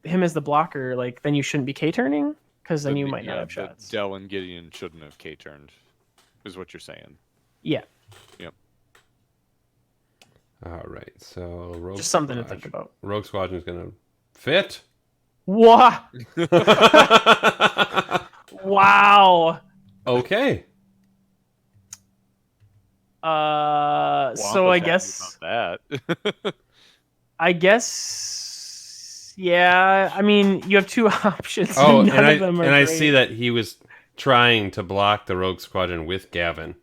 him as the blocker, like, then you shouldn't be K-turning because then you might not have shots. Dell and Gideon shouldn't have K-turned, is what you're saying. Yeah, All right. So Rogue just something to Squadron- think about. Rogue Squadron's gonna fit. Wow! Wow! Okay. So I guess yeah. I mean, you have two options. Oh, none and of them are I great. see that he was trying to block the Rogue Squadron with Gavin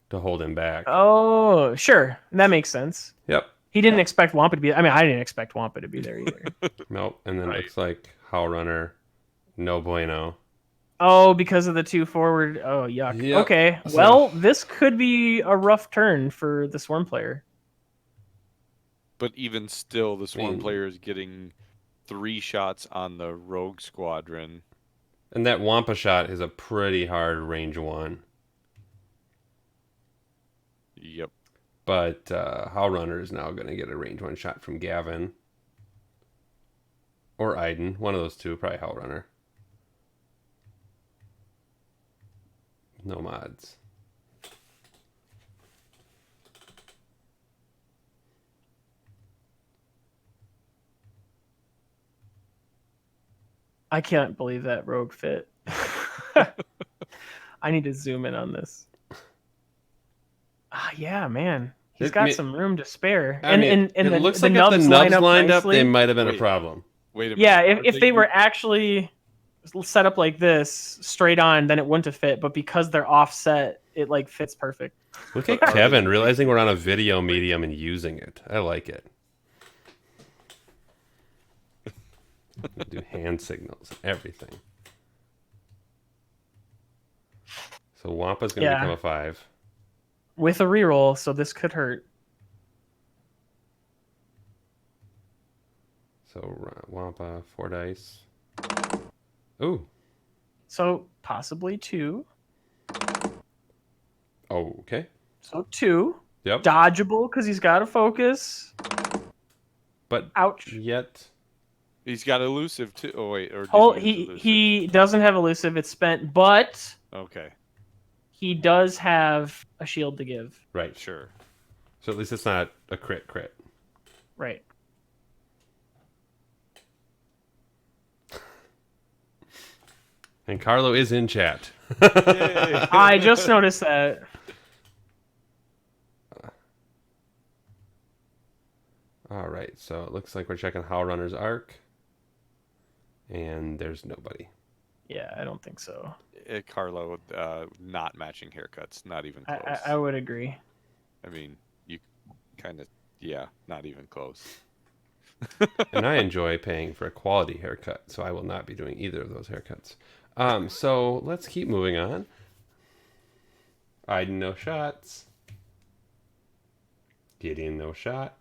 to hold him back. Oh, sure, that makes sense. Yep. He didn't expect Wampa to be. I mean, I didn't expect Wampa to be there either. Nope. And then Right. it looks like Howl Runner, no bueno. Oh, because of the 2 forward. Oh, yuck. Yep. Okay. So- Well, this could be a rough turn for the Swarm player. But even still, the Swarm mean- player is getting 3 shots on the Rogue Squadron. And that Wampa shot is a pretty hard range 1. Yep. But Howl Runner is now going to get a range 1 shot from Gavin. Or Aiden. One of those two. Probably Howl Runner. No mods. I can't believe that rogue fit. I need to zoom in on this. Yeah, man. He's It got may- some room to spare. I mean, and it looks the like if the nubs nubs line up lined up, nicely. they might have been a Wait. problem. Wait a minute. Yeah, Are if they were actually set up like this, straight on, then it wouldn't have fit. But because they're offset, it like fits perfect. Look at Kevin realizing we're on a video medium and using it. I like it. Do hand signals and everything. So Wampa's going to Yeah. become a 5. With a reroll, so this could hurt. So Wampa, 4 dice. Ooh. So possibly 2. Oh, okay. So 2. Yep. Dodgeable because he's got to focus. But Ouch. yet, He's got elusive too. Oh wait, or did Oh, use he elusive? he doesn't have elusive. It's spent, but Okay. he does have a shield to give. Right. Sure. So at least it's not a crit. Right. And Carlo is in chat. Yay. I just noticed that. All right. So it looks like we're checking Howl Runner's arc. And there's nobody. Yeah, I don't think so. Carlo, not matching haircuts, not even close. I would agree. I mean, you kind of, yeah, not even close. And I enjoy paying for a quality haircut, so I will not be doing either of those haircuts. So let's keep moving on. Aiden, no shots. Gideon, no shot.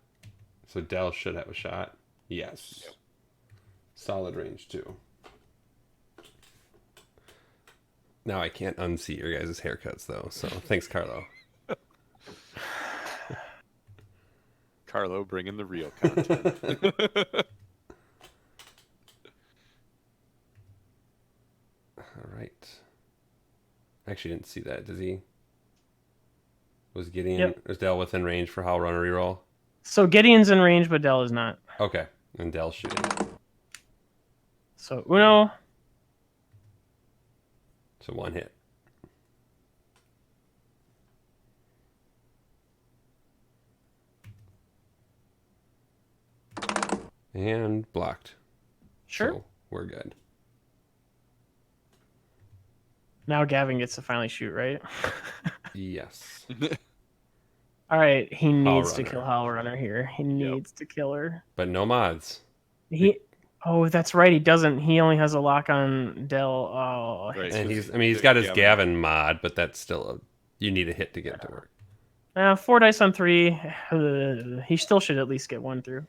So Dell should have a shot. Yes. Yep. Solid range, too. Now I can't unsee your guys' haircuts, though, so thanks, Carlo. Carlo bringing the real content. All right. Actually, didn't see that. Does he? Was Gideon? Yep. Was Dell within range for Howl Runner reroll? So Gideon's in range, but Dell is not. Okay. And Dell's shooting. So Uno. So one hit. And blocked. Sure. So we're good. Now Gavin gets to finally shoot, right? Yes. All right, he needs to Runner. kill Howl Runner here. He needs to kill her. But no mods. Oh, that's right. He doesn't. He only has a lock on Dell. Oh, Right. And because he's got his Gavin- Gavin mod, but that's still you need a hit to get it to work. 4 dice on 3. He still should at least get 1 through.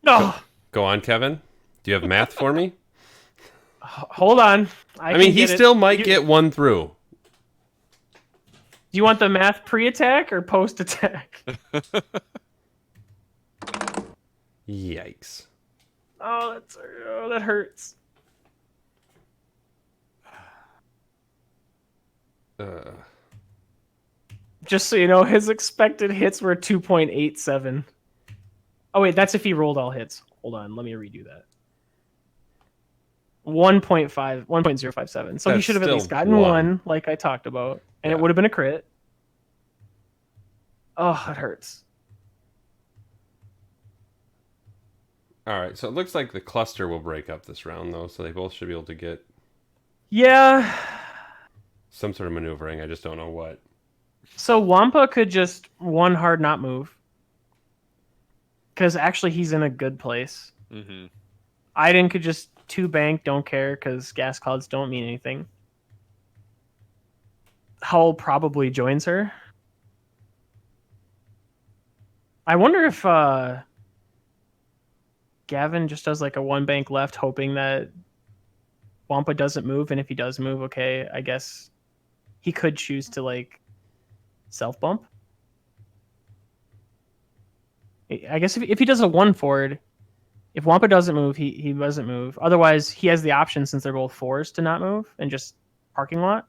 No. Go on, Kevin. Do you have math for me? Hold on. I mean, he still might get 1 through. Do you want the math pre-attack or post-attack? Yikes. Oh, that hurts. Just so you know, his expected hits were 2.87. Oh wait, that's if he rolled all hits. Hold on, let me redo that. 1.057. So he That's should have at still least gotten 1, like I talked about, and Yeah. it would have been a crit. Oh, it hurts. All right, so it looks like the cluster will break up this round, though, so they both should be able to get Yeah. some sort of maneuvering. I just don't know what. So Wampa could just 1 hard not move. Because actually he's in a good place. Mhm. Aiden could just 2 bank, don't care, because gas clouds don't mean anything. Hull probably joins her. I wonder if Gavin just does like a 1 bank left, hoping that Wampa doesn't move, and if he does move, okay, I guess he could choose to like self bump. I guess if he does a 1 forward, if Wampa doesn't move, he doesn't move. Otherwise, he has the option, since they're both 4s, to not move and just parking lot.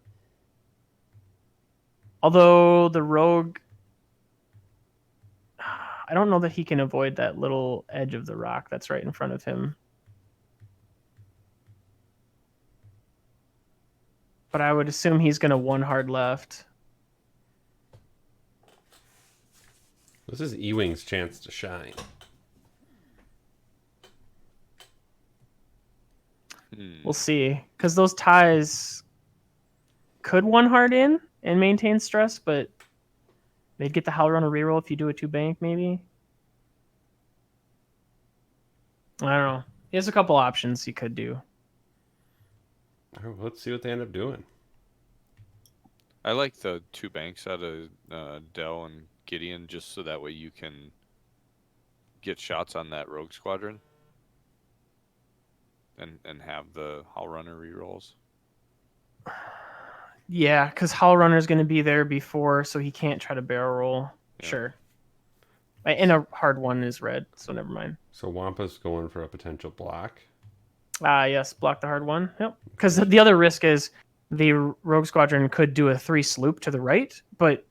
Although the rogue, I don't know that he can avoid that little edge of the rock that's right in front of him. But I would assume he's going to 1 hard left. This is Ewing's chance to shine. We'll see. Because those ties could 1 hard in and maintain stress, but they'd get the Howl Runner reroll if you do a 2 bank, maybe. I don't know. He has a couple options he could do. All right, let's see what they end up doing. I like the 2 banks out of Dell and Gideon, just so that way you can get shots on that rogue squadron and have the Howl Runner rerolls. Yeah, because Howl Runner's going to be there before, so he can't try to barrel roll. Yeah. Sure. And a hard 1 is red, so never mind. So Wampa's going for a potential block. Yes, block the hard 1. Yep. Because the other risk is the Rogue Squadron could do a 3 sloop to the right, but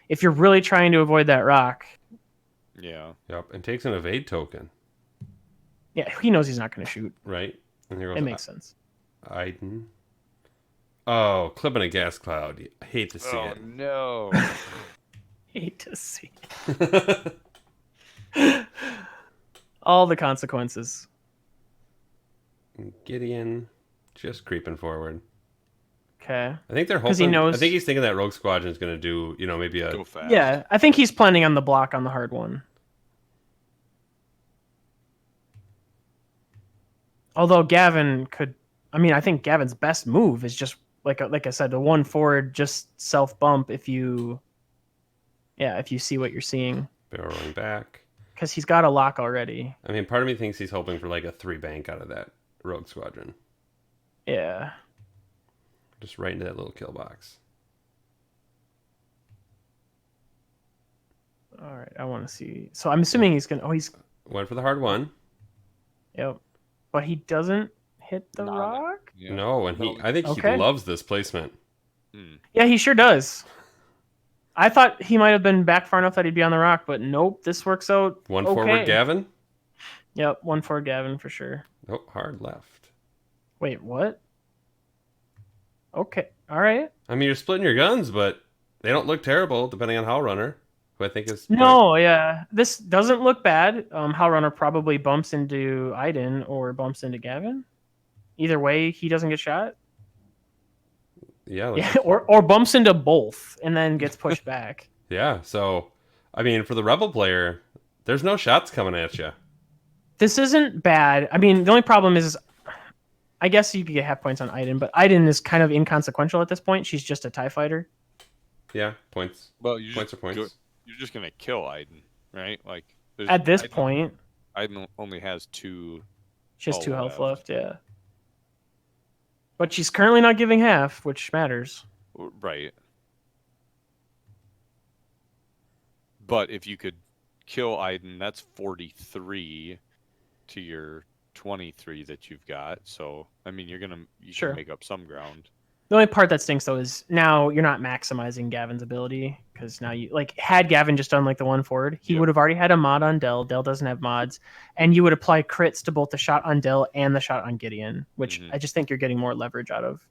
if you're really trying to avoid that rock, Yeah. Yep, and takes an evade token, yeah, he knows he's not going to shoot. right? And here It goes makes sense. Iden. Oh, clipping a gas cloud. I hate to see Oh it. no. Hate to see all the consequences. Gideon just creeping forward. Okay. I think they're 'Cause he hoping. I knows- think he's thinking that Rogue Squadron is going to do, maybe a Go fast. Yeah, I think he's planning on the block on the hard one. Although Gavin could, I think Gavin's best move is just like I said, the one forward, just self bump if you see what you're seeing, barrel rolling back. because he's got a lock already. I mean, part of me thinks he's hoping for like a 3 bank out of that Rogue Squadron, Yeah. just right into that little kill box. All right, I want to see. So I'm assuming he's gonna. Oh, he's Went for the hard one. yep, but he doesn't hit the Nah, rock. Yeah. No, and I think Okay. he loves this placement. Yeah, he sure does. I thought he might have been back far enough that he'd be on the rock, but nope. This works out. One okay. forward, Gavin. Yep, one forward Gavin for sure. Oh, hard left. Wait, what? Okay, all right. I mean, you're splitting your guns, but they don't look terrible, depending on How Runner, who I think is No, yeah, this doesn't look bad. How Runner probably bumps into Iden or bumps into Gavin. Either way, he doesn't get shot. Yeah, Yeah, or bumps into both and then gets pushed back. yeah. So, I mean, for the Rebel player, there's no shots coming at you. This isn't bad. I mean, the only problem is, I guess you could get half points on Iden, but Iden is kind of inconsequential at this point. She's just a TIE fighter. Yeah, points. Well, you Points just are points. you're just gonna kill Iden, right? Like At this Iden, point, Iden only has 2. she has all 2 health left. left, yeah. But she's currently not giving half, which matters. Right. But if you could kill Iden, that's 43 to your 23 that you've got. So I mean, you Sure. can make up some ground. The only part that stinks though is now you're not maximizing Gavin's ability, because now you had Gavin just done like the one forward, he Yep. would have already had a mod on Dell. Dell doesn't have mods, and you would apply crits to both the shot on Dell and the shot on Gideon, which Mhm. I just think you're getting more leverage out of.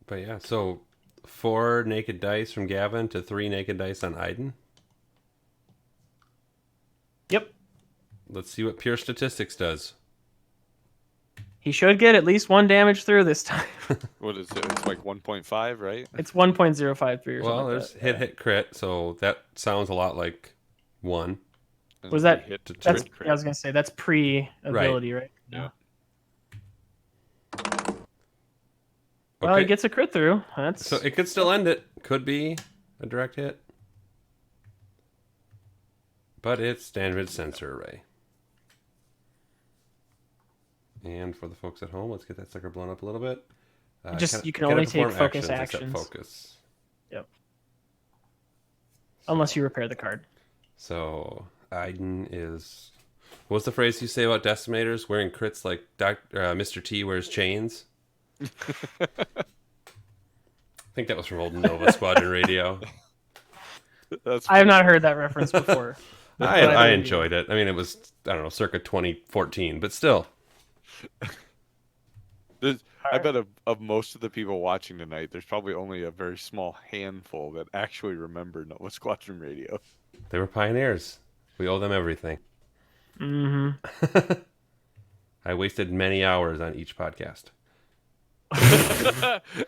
But yeah, so 4 naked dice from Gavin to 3 naked dice on Iden. Yep, Let's see what pure statistics does. he should get at least 1 damage through this time. What is it? It's like 1.5, right? It's 1.053 or Well, something there's like that. hit crit, so that sounds a lot like 1. And Was then that- you hit That's crit. I was gonna say that's pre-ability, right? Yeah. Well, he Okay. gets a crit through. That's So it could still end it. Could be a direct hit. But it's damage sensor array. And for the folks at home, let's get that sucker blown up a little bit. You can only take perform focus except actions. Focus. unless you repair the card. So Iden is. What was the phrase you say about decimators wearing crits like Mr. T wears chains? I think that was from old Nova Squadron Radio. That's I have not heard that reference before. I enjoyed it. I mean, it was, I don't know, circa 2014, but still. I bet of most of the people watching tonight, there's probably only a very small handful that actually remember Nova Squadron Radio. They were pioneers. We owe them everything. Mm-hmm. I wasted many hours on each podcast.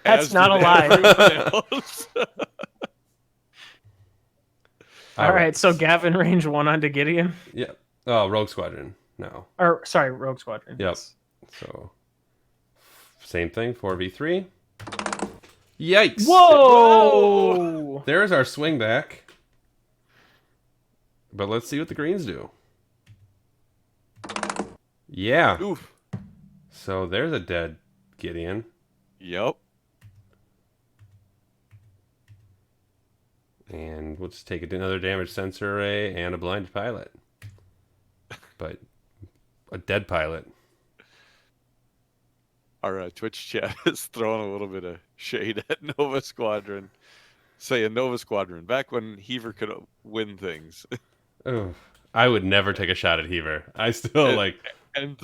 That's not a lie. All right, so Gavin range 1 onto Gideon. Yeah. Oh, Rogue Squadron. No. Or, sorry, Rogue Squadron. Yep. So, same thing, 4v3. Yikes! Whoa! There's our swing back. But let's see what the greens do. Yeah. Oof. So there's a dead Gideon. Yep. And we'll just take another damage sensor array and a blind pilot. But a dead pilot. Our Twitch chat is throwing a little bit of shade at Nova Squadron, saying Nova Squadron back when Heaver could win things, Ugh. I would never take a shot at Heaver. I still like and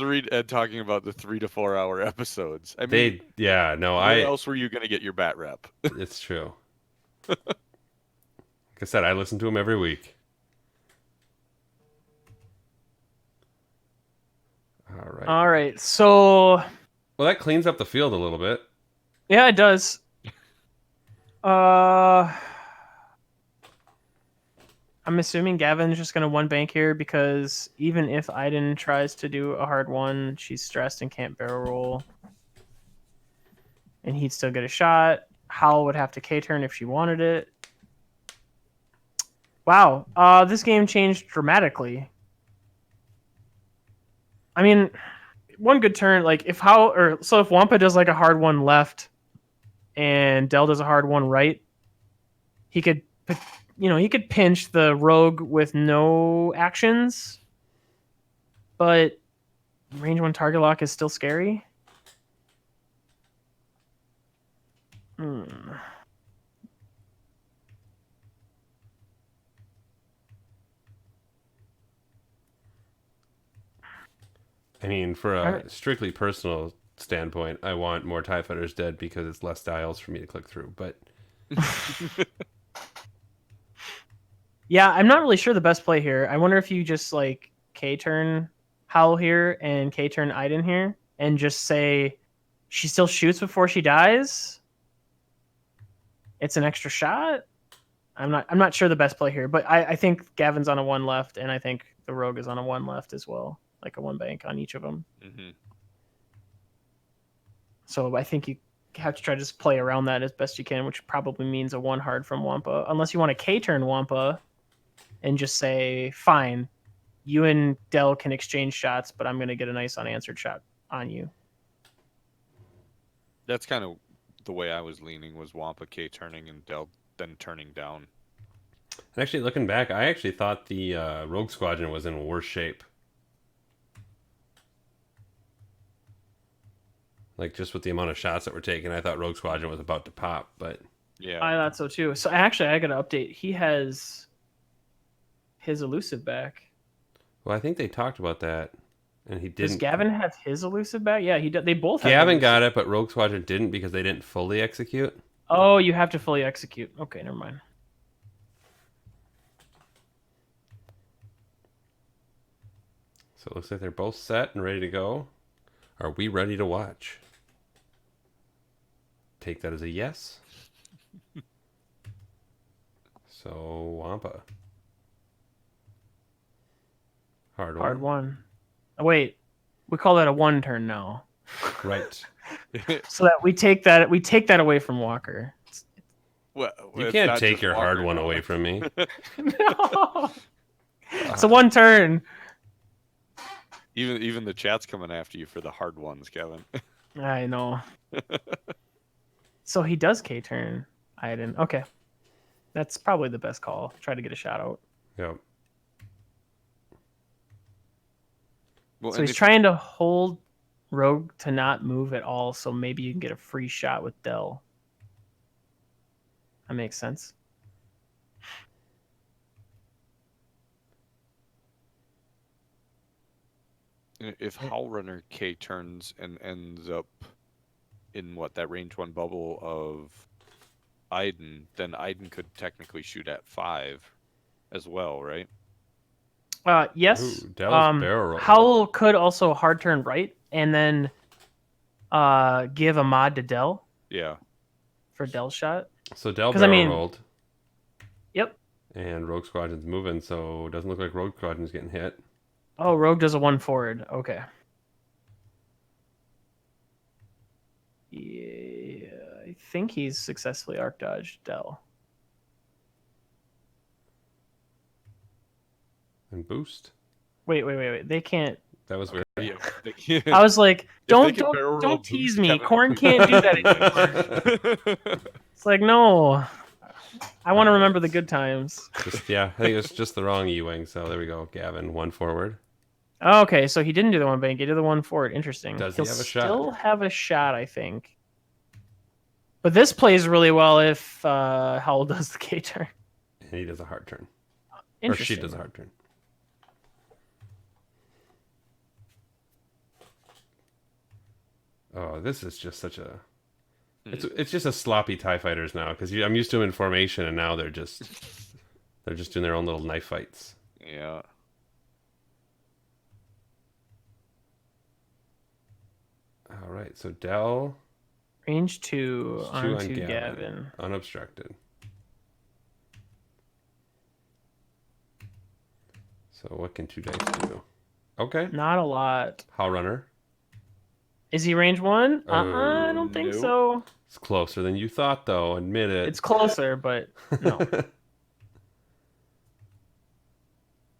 talking about the 3 to 4 hour episodes. I mean, they. Yeah, no, where else were you going to get your bat rep? It's true. Like I said, I listen to him every week. All right. All right. So Well, that cleans up the field a little bit. yeah, it does. I'm assuming Gavin's just gonna one bank here because even if Iden tries to do a hard one, she's stressed and can't barrel roll, and he'd still get a shot. Hal would have to K-turn if she wanted it. Wow, this game changed dramatically. I mean, one good turn, like if Wampa does like a hard one left, and Dell does a hard one right, he could pinch the rogue with no actions, but range 1 target lock is still scary. I mean, for a strictly personal standpoint, I want more TIE Fighters dead because it's less dials for me to click through. But yeah, I'm not really sure the best play here. I wonder if you just like K-turn Howl here and K-turn Iden here and just say she still shoots before she dies. It's an extra shot. I'm not sure the best play here, but I think Gavin's on a 1 left, and I think the Rogue is on a 1 left as well, like a 1 bank on each of them. Mm-hmm. So I think you have to try to just play around that as best you can, which probably means a 1 hard from Wampa, unless you want to K-turn Wampa and just say, fine, you and Dell can exchange shots, but I'm going to get a nice unanswered shot on you. That's kind of the way I was leaning, was Wampa K turning and Dell then turning down. And actually, looking back, I actually thought the Rogue Squadron was in worse shape. Like, just with the amount of shots that were taken, I thought Rogue Squadron was about to pop, but... Yeah. I thought so too. So actually, I got to update. He has his elusive back. Well, I think they talked about that, and he didn't... Does Gavin have his elusive back? Yeah, he. They both have Gavin elusive. got it, but Rogue Squadron didn't because they didn't fully execute. Oh, you have to fully execute. Okay, never mind. So it looks like they're both set and ready to go. Are we ready to watch? Take that as a yes. So, Wampa. Hard one. Hard one. Oh, wait, we call that a 1 turn now. Right. So that we take that away from Walker. Well, You it's can't not take just your Walker hard one now. away from me. No. It's a 1 turn. Even the chat's coming after you for the hard ones, Kevin. I know. So he does K-turn Iden. Okay. That's probably the best call. Try to get a shot out. Yep. Well, So he's trying to hold Rogue to not move at all, so maybe you can get a free shot with Dell. That makes sense. If Howl Runner K turns and ends up in that range 1 bubble of Iden, then Iden could technically shoot at 5 as well, right? Yes. Ooh, Dell's barrel roll. Howl could also hard turn right and then give a mod to Dell Yeah. for Dell's shot. So Dell 'Cause, barrel rolled. Yep. And Rogue Squadron's moving, so it doesn't look like Rogue Squadron's getting hit. Oh, Rogue does a 1 forward. Okay. Yeah, I think he's successfully arc dodged Dell. And boost. Wait. They can't. That was weird. Yeah. I was like, they can barrel roll don't tease boost me. Kevin. Corn can't do that anymore. It's like, no. I want to remember the good times. I think it was just the wrong E-wing, so there we go. Gavin, 1 forward. Okay, so he didn't do the one bank. He did the one forward. Interesting. Does He'll he have a still shot? have a shot, I think. But this plays really well if Howell does the K turn. And he does a hard turn. Or she Interesting. does a hard turn. Oh, this is just such a... It's just a sloppy TIE fighters now, because I'm used to them in formation, and now they're just doing their own little knife fights. Yeah. All right, so Dell, Range 2 2 on onto Gavin, Gavin. unobstructed. So what can 2 dice do? Okay, Not a lot. How Runner. Is he range 1? I Oh, don't think nope. so. it's closer than you thought, though. Admit it. It's closer, but no.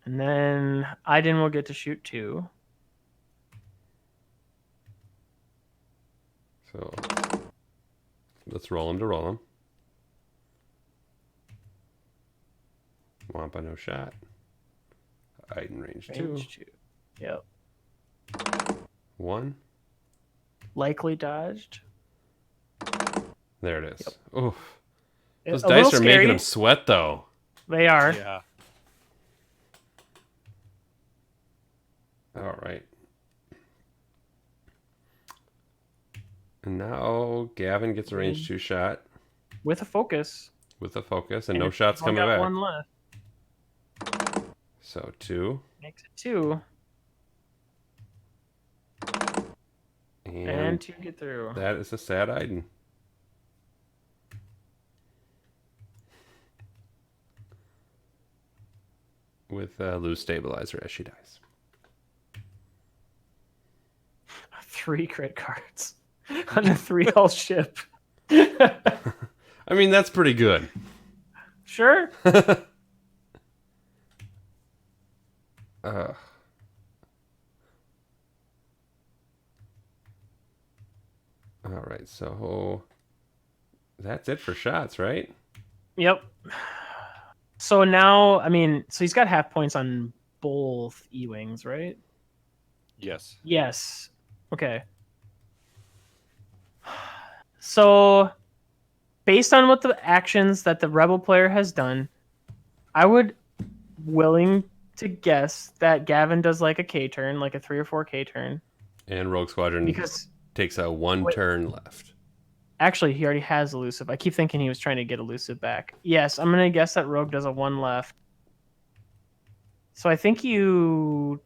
And then Aiden will get to shoot 2. So let's roll him to roll him. Wampa no shot. Aiden range 2. Range 2. Yep. 1. Likely dodged. There it is. Oof. Those A little dice are scary. making him sweat, though. They are. Yeah. All right. And now Gavin gets a range 2 shot With a focus. with a focus, and And no shots he's only coming got back. 1 left. So 2. Makes it 2. And And 2 get through. that is a sad Aiden. With lose stabilizer as she dies. 3 crit cards on a 3 hull ship. I mean, that's pretty good. Sure. uh, all right, so that's it for shots, right? Yep. So now, I mean, so he's got half points on both E-Wings, right? Yes. Yes. Okay. So, based on what the actions that the Rebel player has done, I would willing to guess that Gavin does like a K turn, like a 3 or 4 K turn. And Rogue Squadron Because takes a 1 turn left. actually, he already has elusive. I keep thinking he was trying to get elusive back. Yes, I'm gonna guess that Rogue does a 1 left. So I think you,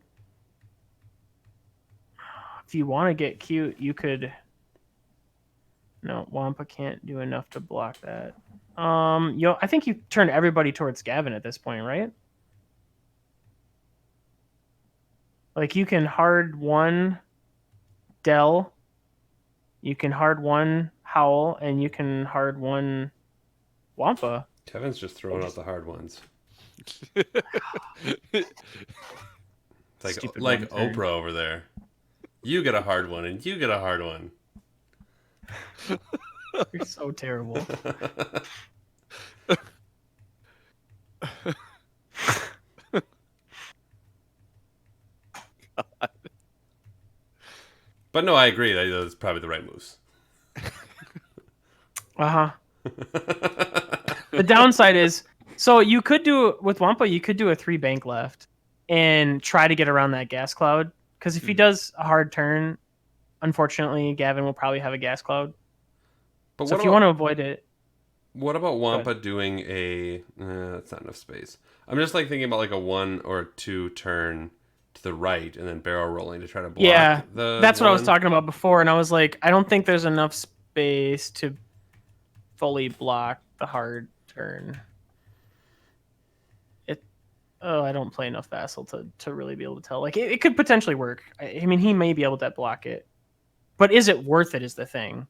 if you want to get cute, you could. No, Wampa can't do enough to block that. I think you turn everybody towards Gavin at this point, right? Like you can hard 1 Dell, you can hard 1 Howl, and you can hard 1 Wampa. Kevin's just throwing out the hard ones. It's Stupid like 1 turn. Oprah over there. You get a hard one, and you get a hard one. You're so terrible. But no, I agree. That's probably the right moves. Uh-huh. The downside is, so you could do, with Wampa, you could do a 3 bank left and try to get around that gas cloud. Because if he does a hard turn, unfortunately, Gavin will probably have a gas cloud. But So if you want to avoid it, what about Wampa doing a... that's not enough space. I'm just like thinking about like a 1 or 2 turn to the right and then barrel rolling to try to block that's what I was one. talking about before, and I was like, I don't think there's enough space to fully block the hard turn. I don't play enough Vassal to really be able to tell. Like, it could potentially work. I mean, he may be able to block it, but is it worth it? Is the thing.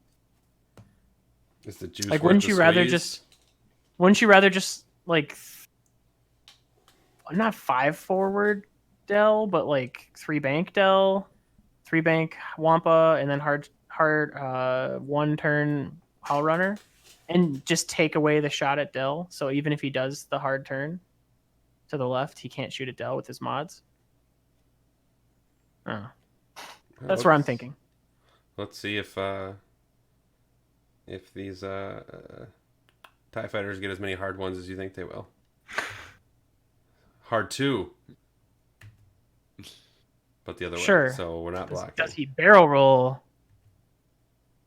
Is the juice Like, worth wouldn't the you rather squeeze? just like not 5 forward Dell, but like 3 bank Dell, 3 bank Wampa, and then hard 1 turn Hull Runner, and just take away the shot at Dell. So even if he does the hard turn to the left, he can't shoot at Dell with his mods. Oh, that's where I'm thinking. Let's see if these TIE fighters get as many hard ones as you think they will. Hard 2. But the other way. Sure. So we're not blocking. Does he barrel roll?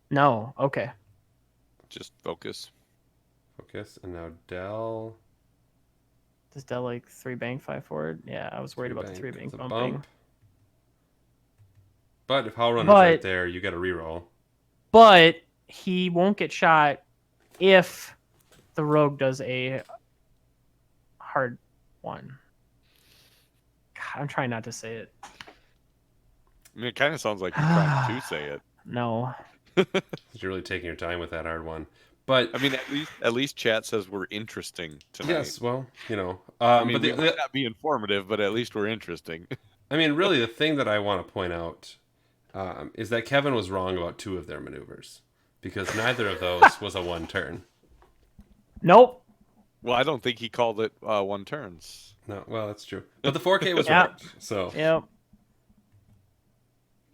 No. Okay. Just focus. Focus. And now Del. Does Del like 3 bank 5 forward? Yeah, I was worried about the 3 It's bank a bumping. bump. But if Howlrunner's runner's But- right there, you got to reroll. But he won't get shot if the rogue does a hard 1. God, I'm trying not to say it. I mean, it kind of sounds like you're trying to say it. No. You're really taking your time with that hard one. But I mean, at least chat says we're interesting tonight. yes, well, you know. I mean, but we might not be informative, but at least we're interesting. I mean, really, the thing that I want to point out is that Kevin was wrong about 2 of their maneuvers because neither of those was a 1 turn. Nope. Well, I don't think he called it 1 turns. No, well, that's true. But the 4K was Yeah. right. So Yep.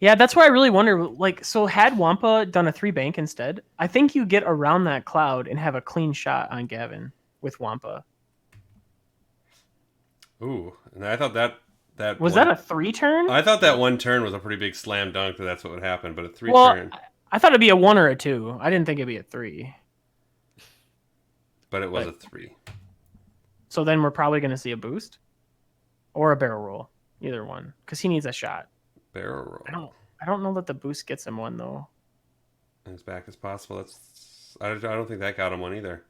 Yeah, that's why I really wonder. Like, so had Wampa done a 3 bank instead, I think you get around that cloud and have a clean shot on Gavin with Wampa. ooh, and I thought that Was one, that a 3 turn? I thought that 1 turn was a pretty big slam dunk that that's what would happen, but a 3 well, turn, I thought it'd be a 1 or a 2. I didn't think it'd be a 3. but it was a 3. So then we're probably going to see a boost or a barrel roll, either one, because he needs a shot. Barrel roll. I don't know that the boost gets him 1 though. As back as possible. I don't think that got him 1 either.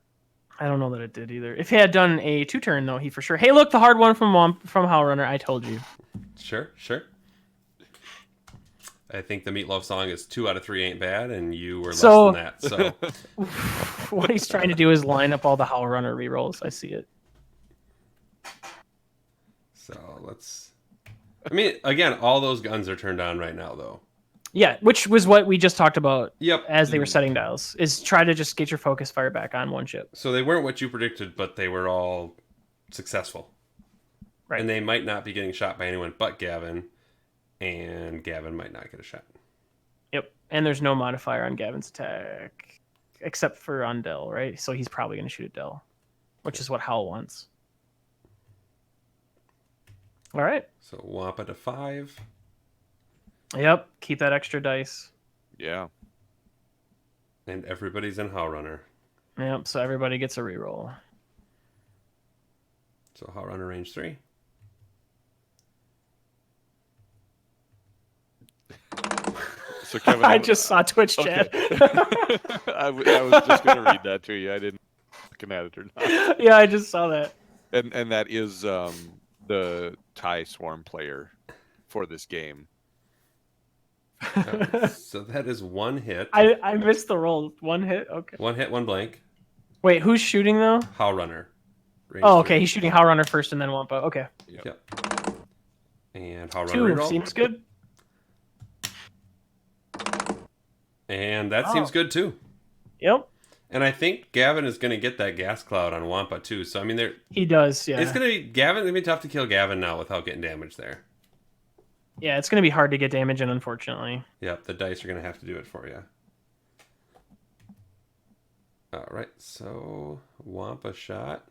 I don't know that it did either. If he had done a 2 turn though, he for sure. Hey, look, the hard one from Howlrunner. I told you. Sure. I think the Meatloaf song is 2 out of 3 ain't bad, and you were less than that. So What he's trying to do is line up all the Howlrunner rerolls. I see it. So let's. I mean, again, all those guns are turned on right now, though. Yeah, which was what we just talked about. Yep. As they were setting dials, is try to just get your focus fire back on one ship. So they weren't what you predicted, but they were all successful. Right. And they might not be getting shot by anyone but Gavin, and Gavin might not get a shot. Yep. And there's no modifier on Gavin's attack, except for on Del, right? So he's probably going to shoot at Del, which is what Howl wants. All right. So Wampa to 5. Yep. Keep that extra dice. Yeah. And everybody's in Howlrunner. Yep. So everybody gets a reroll. So Howlrunner range 3. So Kevin, I just saw Twitch chat. I was just going to read that to you. I didn't looking at it or not. Yeah, I just saw that. And that is the TIE Swarm player for this game. So that is 1 hit. I missed the roll. 1 hit? Okay. 1 hit, 1 blank. Wait, who's shooting though? Howlrunner. Range Oh, 3. okay. He's shooting Howlrunner first and then Wampa. Okay. Yep. And Howlrunner 2 reroll. seems good. And that seems good too. Yep. And I think Gavin is going to get that gas cloud on Wampa too. So I mean, He does, yeah. it's going to be Gavin. It's going to be tough to kill Gavin now without getting damage there. Yeah, it's going to be hard to get damage in, unfortunately. Yep, the dice are going to have to do it for you. All right, so Wampa shot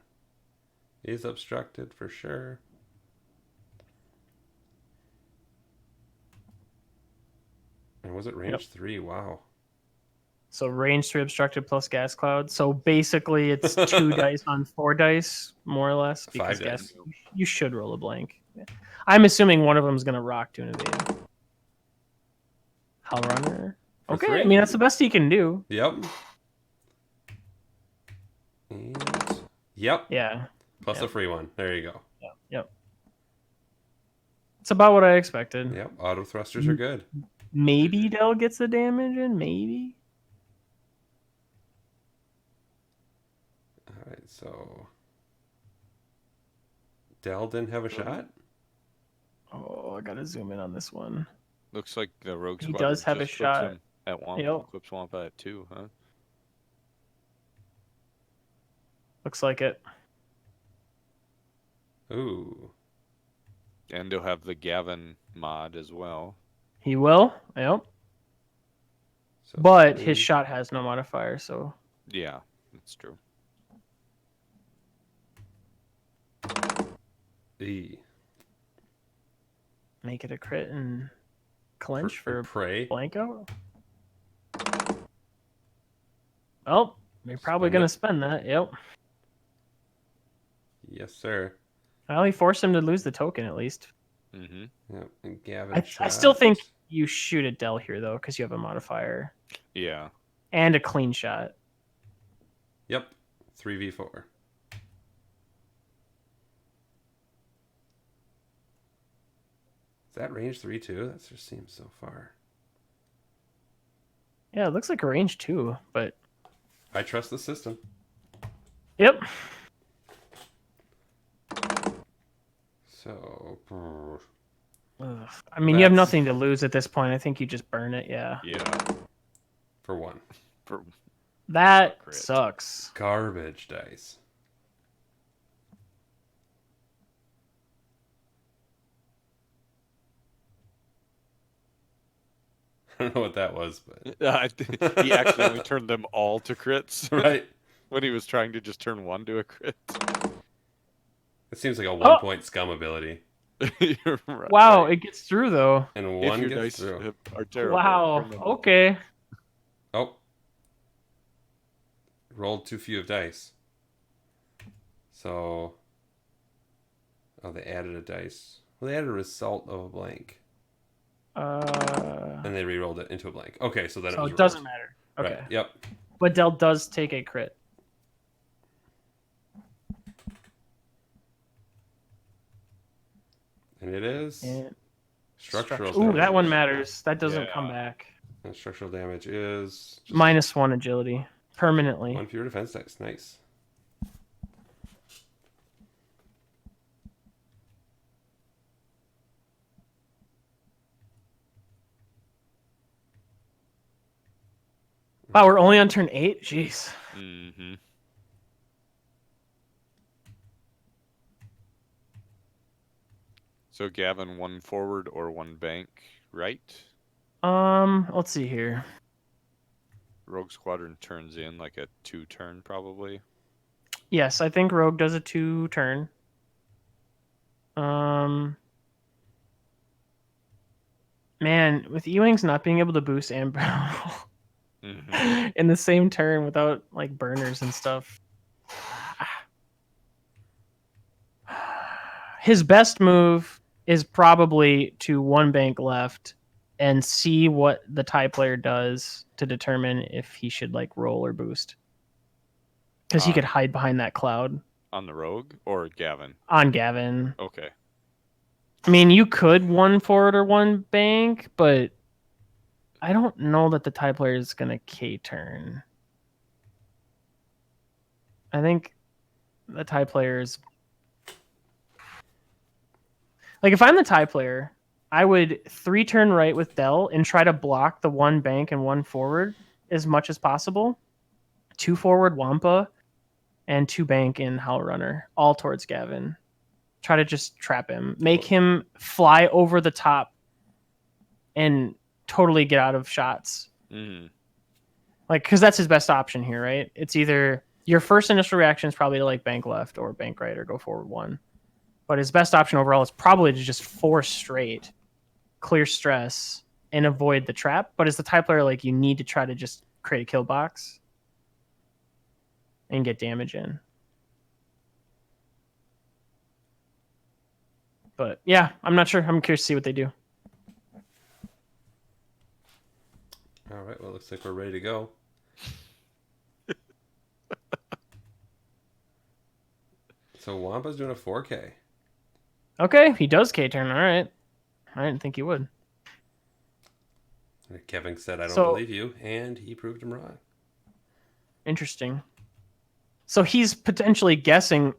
is obstructed for sure. And was it range 3? Wow. So range 3 obstructed plus gas cloud. So basically it's 2 dice on 4 dice, more or less. Because 5 dice. you should roll a blank. I'm assuming one of them is going to rock to an evade. Howlrunner. For Okay, 3. I mean, that's the best he can do. Yep. And yep. Yeah. Plus Yep. a free one. There you go. Yep. It's about what I expected. Yep. Auto thrusters are good. Maybe Del gets the damage in, maybe. All right, so Del didn't have a shot. Oh, I gotta zoom in on this one. Looks like the Rogue He Squadron does have a just puts shot. him at Wampa. Yep. Equips Wampa at 2, huh? Looks like it. Ooh. And he'll have the Gavin mod as well. He will. Yep. So But his 3. shot has no modifier, so Yeah, that's true. E. make it a crit and clinch for Pray. Blanco. Oh, you're probably Spend gonna it. spend that. Yep. Yes, sir. Well, he forced him to lose the token at least. Mm-hmm. Yep. And Gavin I still shot. think you shoot at Dell here though, because you have a modifier Yeah. and a clean shot. Yep. 3v4. Is that range 3 too? That just seems so far. Yeah, it looks like a range 2, but I trust the system. yep. So. Ugh. I mean, you have That's- nothing to lose at this point. I think you just burn it. Yeah. Yeah. For 1. For That Crit. sucks. Garbage dice. I don't know what that was, but. he accidentally turned them all to crits Right. when he was trying to just turn one to a crit. It seems like a 1-point scum ability. You're right. Wow, it gets through though. And If 1 your gets dice through. are terrible. Wow. turn them all. Okay. Oh. Rolled too few of dice. So. Oh, they added a dice. Well, they added a result of a blank. And they re-rolled it into a blank. Okay, so then So it it doesn't rolled. matter. Okay. Right. Yep. But Dell does take a crit. And it is And structural Ooh, damage. that one matters. That doesn't come Yeah. back. And structural damage is just -1 agility permanently. 1 fewer defense dice. Nice. Wow, we're only on turn 8? Jeez. Mm-hmm. So Gavin, 1 forward or 1 bank, right? Let's see here. Rogue Squadron turns in like a 2-turn probably. Yes, I think Rogue does a 2-turn. Man, with E-Wings not being able to boost and barrel in the same turn without like burners and stuff. His best move is probably to 1 bank left and see what the tie player does to determine if he should like roll or boost. Because he could hide behind that cloud. On the Rogue or Gavin? On Gavin. Okay. I mean, you could 1 forward or 1 bank, but I don't know that the tie player is going to K-turn. I think the tie player is... Like, if I'm the tie player, I would 3-turn right with Dell and try to block the 1 bank and 1 forward as much as possible. 2 forward Wampa and 2 bank in Howl Runner, all towards Gavin. Try to just trap him. Make him fly over the top and totally get out of shots. Mm-hmm. Like, because that's his best option here, right? It's either your first initial reaction is probably to like bank left or bank right or go forward 1. But his best option overall is probably to just force straight, clear stress, and avoid the trap. But as the tie player, like, you need to try to just create a kill box and get damage in. But yeah, I'm not sure. I'm curious to see what they do. All right. Well, it looks like we're ready to go. So Wampa's doing a 4K. Okay, he does K-turn. All right. I didn't think he would. Kevin said, "I don't So- believe you," and he proved him wrong. Interesting. So he's potentially guessing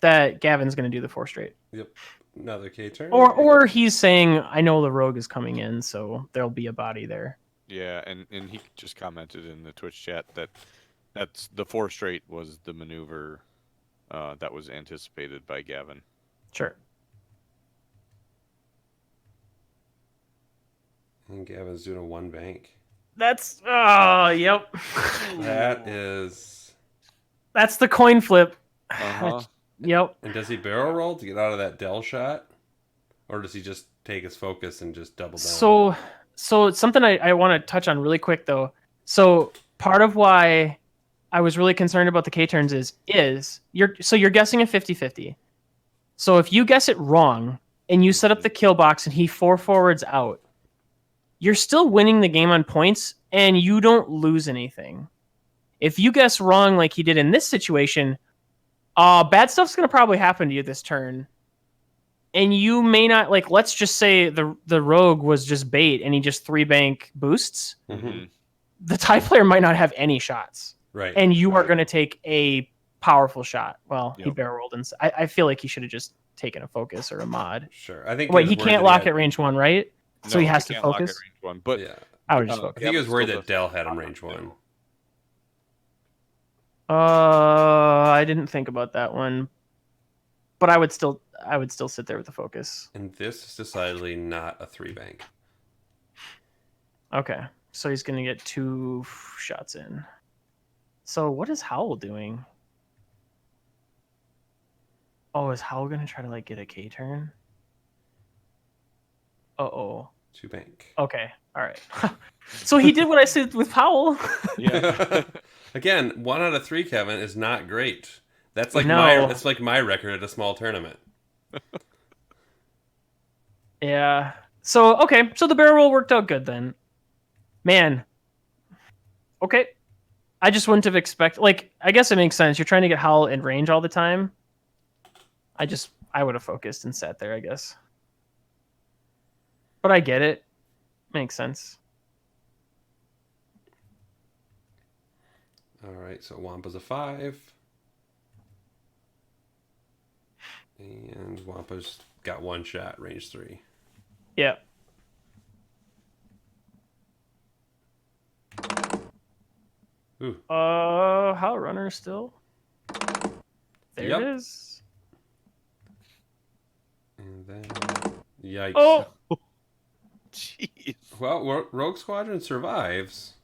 that Gavin's going to do the 4 straight. Yep. Another K turn. Or he's saying, I know the rogue is coming in, so there'll be a body there. Yeah, and he just commented in the Twitch chat that that's the 4 straight was the maneuver that was anticipated by Gavin. Sure. And Gavin's doing a 1 bank. That's yep. That is. That's the coin flip. Uh-huh. Yep. And does he barrel roll to get out of that Dell shot? Or does he just take his focus and just double down? So it's something I want to touch on really quick though. So part of why I was really concerned about the K turns is you're guessing a 50-50. So if you guess it wrong and you set up the kill box and he 4 forwards out, you're still winning the game on points and you don't lose anything. If you guess wrong like he did in this situation, bad stuff's gonna probably happen to you this turn. And you may not, like, let's just say the rogue was just bait and he just 3 bank boosts. Mm-hmm. The TIE player might not have any shots. Right. And you are going to take a powerful shot. Well, he Yep. barrel rolled, and I feel like he should have just taken a focus or a mod. Sure. I think Wait, he was worried can't that lock had- at range 1, right? So he has to can't lock at focus? range 1. But Yeah. I would just Uh, focus. I think he was Gavin worried still that does Dell have had him shot range on 1. I didn't think about that one. But I would still sit there with the focus. And this is decidedly not a 3 bank. Okay. So he's going to get 2 shots in. So what is Howl doing? Oh, is Howl going to try to like get a K turn? Uh-oh. 2 bank. Okay. All right. So he did what I said with Powell. Yeah. Again, 1 out of 3, Kevin, is not great. That's like No. that's like my record at a small tournament. Yeah. So okay. So the barrel roll worked out good then. Man. Okay. I just wouldn't have expected. Like, I guess it makes sense. You're trying to get Howl in range all the time. I would have focused and sat there, I guess. But I get it. Makes sense. All right, so Wampa's a 5. And Wampa's got 1 shot, range 3. Yeah. Ooh. Howl runner still. There Yep. it is. And then, yikes. Oh. Jeez. Well, Rogue Squadron survives.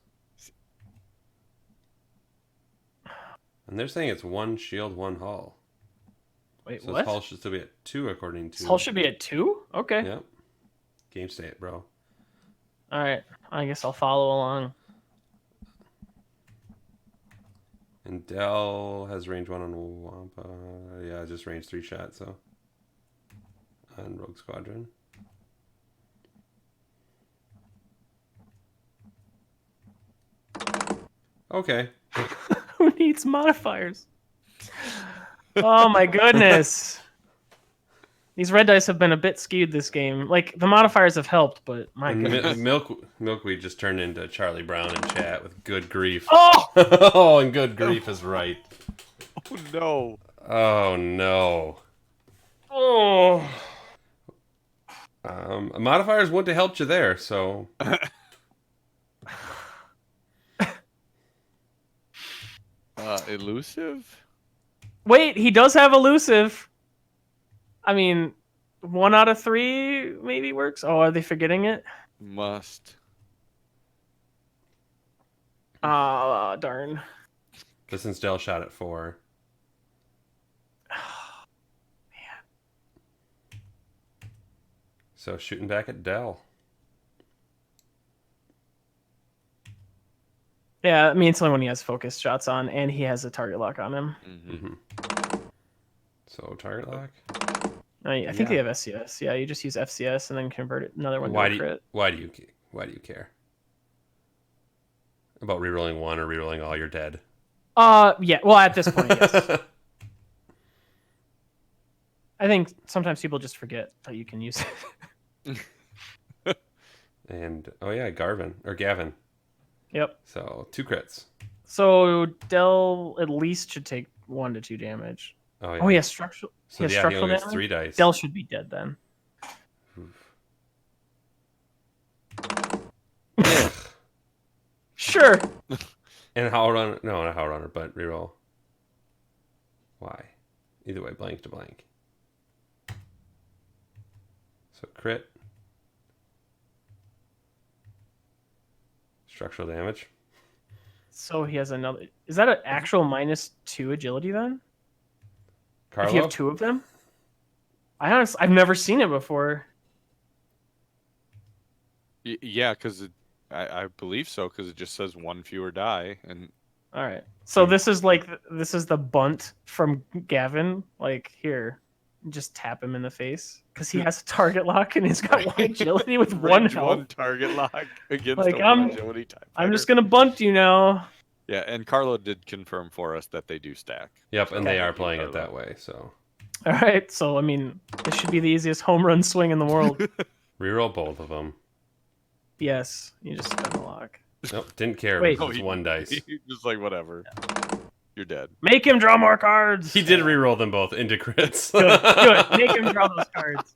And they're saying it's 1 shield, 1 hull. Wait, So what? his hull should still be at 2 according to... His hull should be at 2? Okay. Yep. Game state, bro. All right. I guess I'll follow along. And Dell has range 1 on Wampa. Yeah, just range 3 shot, so... On Rogue Squadron. Okay. Who needs modifiers? Oh my goodness. These red dice have been a bit skewed this game. Like, the modifiers have helped, but my And goodness. Milkweed just turned into Charlie Brown in chat with good grief. Oh! Oh, and good grief is right. Oh, no. Oh, no. Oh. Modifiers wouldn't have helped you there, so... Elusive? Wait, he does have elusive. I mean, 1 out of 3 maybe works. Oh, are they forgetting it? Must. Ah, darn. Since Dell shot at 4. So shooting back at Dell. Yeah, I mean, it's only when he has focus shots on, and he has a target lock on him. Mm-hmm. So target lock. I think Yeah. they have SCS. Yeah, you just use FCS and then convert it another one Why to do a you, crit. why do you care about rerolling 1 or rerolling all? You're dead. Yeah. Well, at this point, yes. I think sometimes people just forget that you can use it. And oh yeah, Gavin. Yep. So 2 crits. So Dell at least should take 1 to 2 damage. Oh yeah. Oh, yeah, structural. So he has yeah, he structural only gets damage. 3 dice. Dell should be dead then. Sure. And Howl Runner. No, not Howl Runner, but reroll. Why? Either way, blank to blank. So crit. Structural damage. So he has another. Is that an actual -2 agility then? Carlo? If you have 2 of them? I've never seen it before. Yeah, because I believe so, because it just says 1 fewer die, and All right. So Hmm. this is the bunt from Gavin. Like here, just tap him in the face because he has a target lock and he's got 1 agility with 1 range health. 1 target lock against Like, a 1 agility type I'm just fighter. gonna bunt you now. Yeah, and Carlo did confirm for us that they do stack. Yep, So and they thank are you, playing it Carlo. that way, so. All right. So I mean, this should be the easiest home run swing in the world. Reroll both of them. Yes, you just spin the lock. Nope, didn't care Wait. because it's 1 dice. He's just like, whatever. You're dead. Make him draw more cards. He did reroll them both into crits. Good. Make him draw those cards.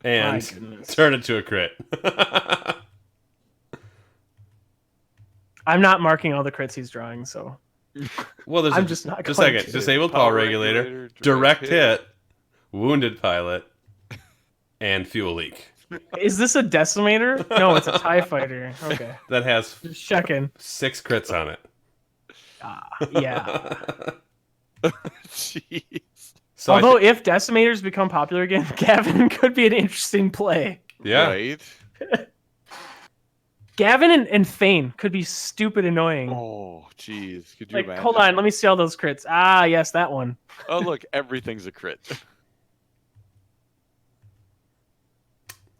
And My goodness. turn it to a crit. I'm not marking all the crits he's drawing, so Well, there's I'm just not just a going second. to. Disabled power regulator, direct hit, wounded pilot, and fuel leak. Is this a decimator? No, it's a TIE fighter. Okay. That has Just checking. 6 crits on it. Yeah. Jeez. So Although if decimators become popular again, Gavin could be an interesting play. yeah. Right? Gavin and Thane could be stupid annoying. Oh, jeez. Could you Like, imagine? hold on, let me see all those crits. Ah, yes, that one. Oh, look, everything's a crit.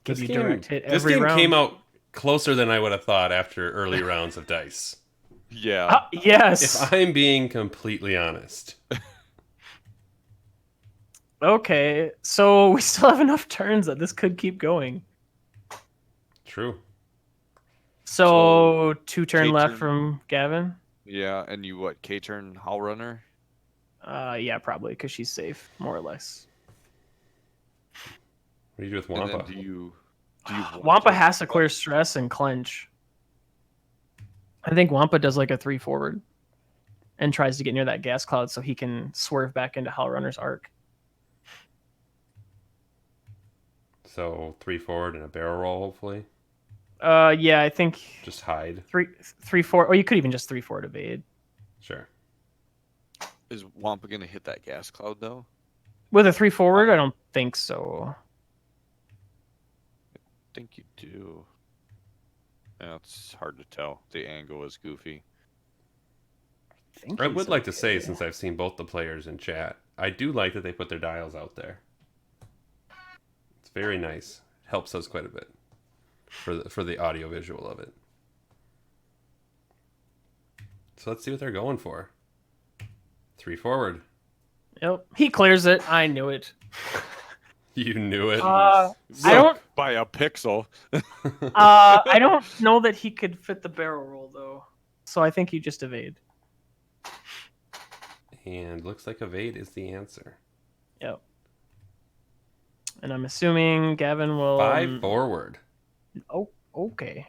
Give This you game, direct hit this every game round. came out closer than I would have thought after early rounds of dice. Yeah. Yes. If I'm being completely honest. Okay, so we still have enough turns that this could keep going. True. So 2 turn K left turn. from Gavin. Yeah, and you what? K-turn Howl Runner? Yeah, probably because she's safe, more or less. What do you do with And Wampa? then do you want Wampa to- has to clear stress and clench. I think Wampa does like a 3 forward and tries to get near that gas cloud so he can swerve back into Hell Runner's arc. So 3 forward and a barrel roll, hopefully. Yeah, I think Just hide. 3 4, or you could even just 3 forward evade. Sure. Is Wampa gonna hit that gas cloud though? With a 3 forward, I don't think so. I think you do. Yeah, it's hard to tell. The angle is goofy. think I he's would like to say, okay. since I've seen both the players in chat, I do like that they put their dials out there. It's very nice. It helps us quite a bit for the audio visual of it. So let's see what they're going for. 3 forward. Yep, he clears it. I knew it. You knew it. I don't. By a pixel. I don't know that he could fit the barrel roll though, so I think you just evade. And looks like evade is the answer. Yep. And I'm assuming Gavin will 5 forward. Oh, okay.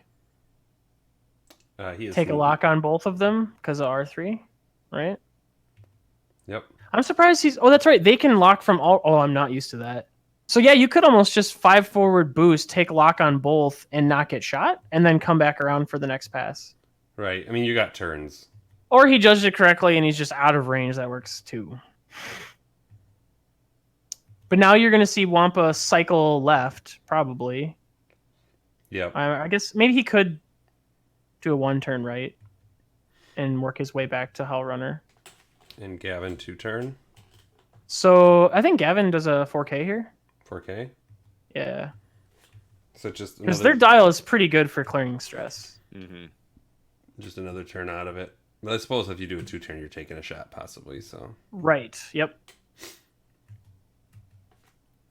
He is Take a lock on both of them because of R3, right? Yep. I'm surprised he's. Oh, that's right. They can lock from all. Oh, I'm not used to that. So yeah, you could almost just 5 forward boost, take lock on both, and not get shot, and then come back around for the next pass. Right. I mean, you got turns. Or he judged it correctly and he's just out of range. That works too. But now you're going to see Wampa cycle left, probably. Yep. I guess maybe he could do a 1 turn right and work his way back to Hell Runner. And Gavin 2 turn. So I think Gavin does a 4K here. 4K. Yeah. So just Because another, their dial is pretty good for clearing stress. Mm-hmm. just another turn out of it. But I suppose if you do a 2 turn, you're taking a shot possibly. So Right. Yep.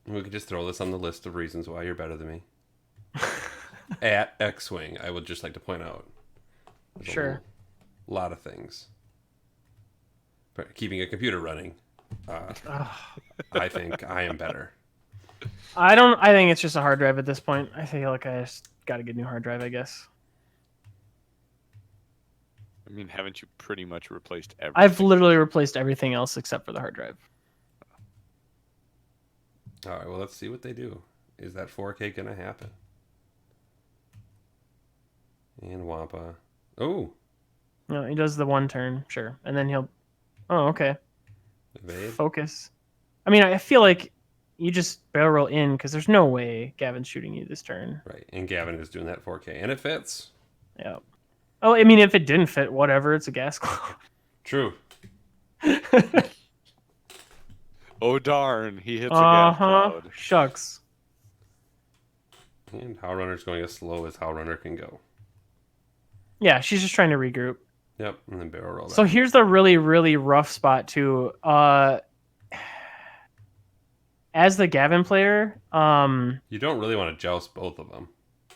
we could just throw this on the list of reasons why you're better than me. At X-Wing, I would just like to point out. There's Sure. A lot of things. But keeping a computer running, I think I am better. I think it's just a hard drive at this point. I feel like I just got to get a new hard drive, I guess. I mean, haven't you pretty much replaced everything? I've literally replaced everything else except for the hard drive. All right, well, let's see what they do. Is that 4K gonna happen? And Wampa. Oh, No, he does the one turn, sure, and then he'll. Oh, okay. evade. Focus. I mean, I feel like you just barrel roll in because there's no way Gavin's shooting you this turn. Right, and Gavin is doing that 4K, and it fits. Yeah. Oh, I mean, if it didn't fit, whatever. It's a gas cloud. True. Oh darn, he hits a gas cloud. Shucks. And Howlrunner's going as slow as Howlrunner can go. Yeah, she's just trying to regroup. Yep, and then barrel roll that. So here's the really, really rough spot too. As the Gavin player, You don't really want to joust both of them.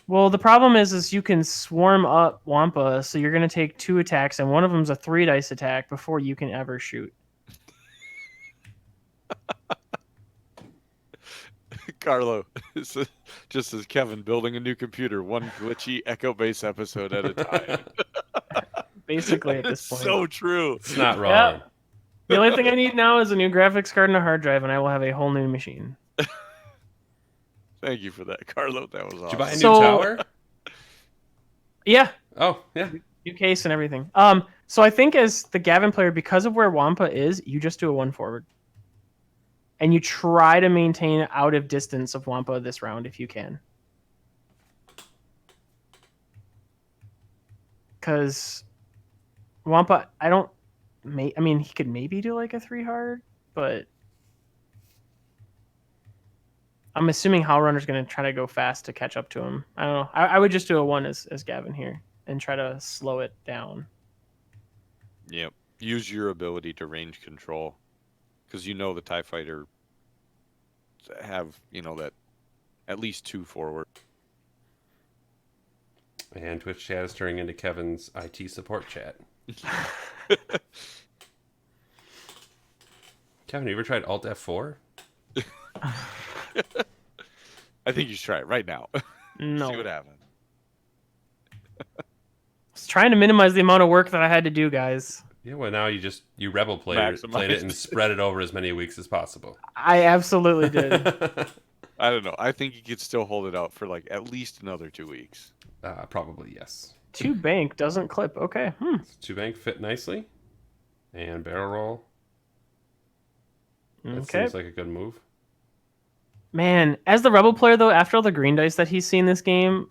well, the problem is you can swarm up Wampa, so you're gonna take 2 attacks, and one of them's a 3 dice attack before you can ever shoot. Carlo, just as Kevin building a new computer, one glitchy Echo Base episode at a time. Basically, at this It's point. so true. It's not wrong. Yeah. The only thing I need now is a new graphics card and a hard drive, and I will have a whole new machine. Thank you for that, Carlo. That was awesome. Did you buy a new So- tower? Yeah, Oh, yeah. new case and everything. So I think as the Gavin player, because of where Wampa is, you just do a 1 forward. And you try to maintain out of distance of Wampa this round if you can. Because Wampa, I mean, he could maybe do like a 3 hard, but I'm assuming Howlrunner's going to try to go fast to catch up to him. I don't know. I would just do a 1 as Gavin here and try to slow it down. Yep. Use your ability to range control, because you know the TIE fighter have that at least 2 forward. And Twitch chat is turning into Kevin's IT support chat. Kevin, you ever tried Alt F4? I think you should try it right now. No. See what happens. I was trying to minimize the amount of work that I had to do, guys. Yeah, well, now you Rebel played Maximize it and it. spread it over as many weeks as possible. I absolutely did. I don't know. I think you could still hold it out for like at least another 2 weeks. Probably, yes. 2 bank doesn't clip. Okay. 2 bank fit nicely. And barrel roll. That Okay. seems like a good move. Man, as the Rebel player, though, after all the green dice that he's seen this game,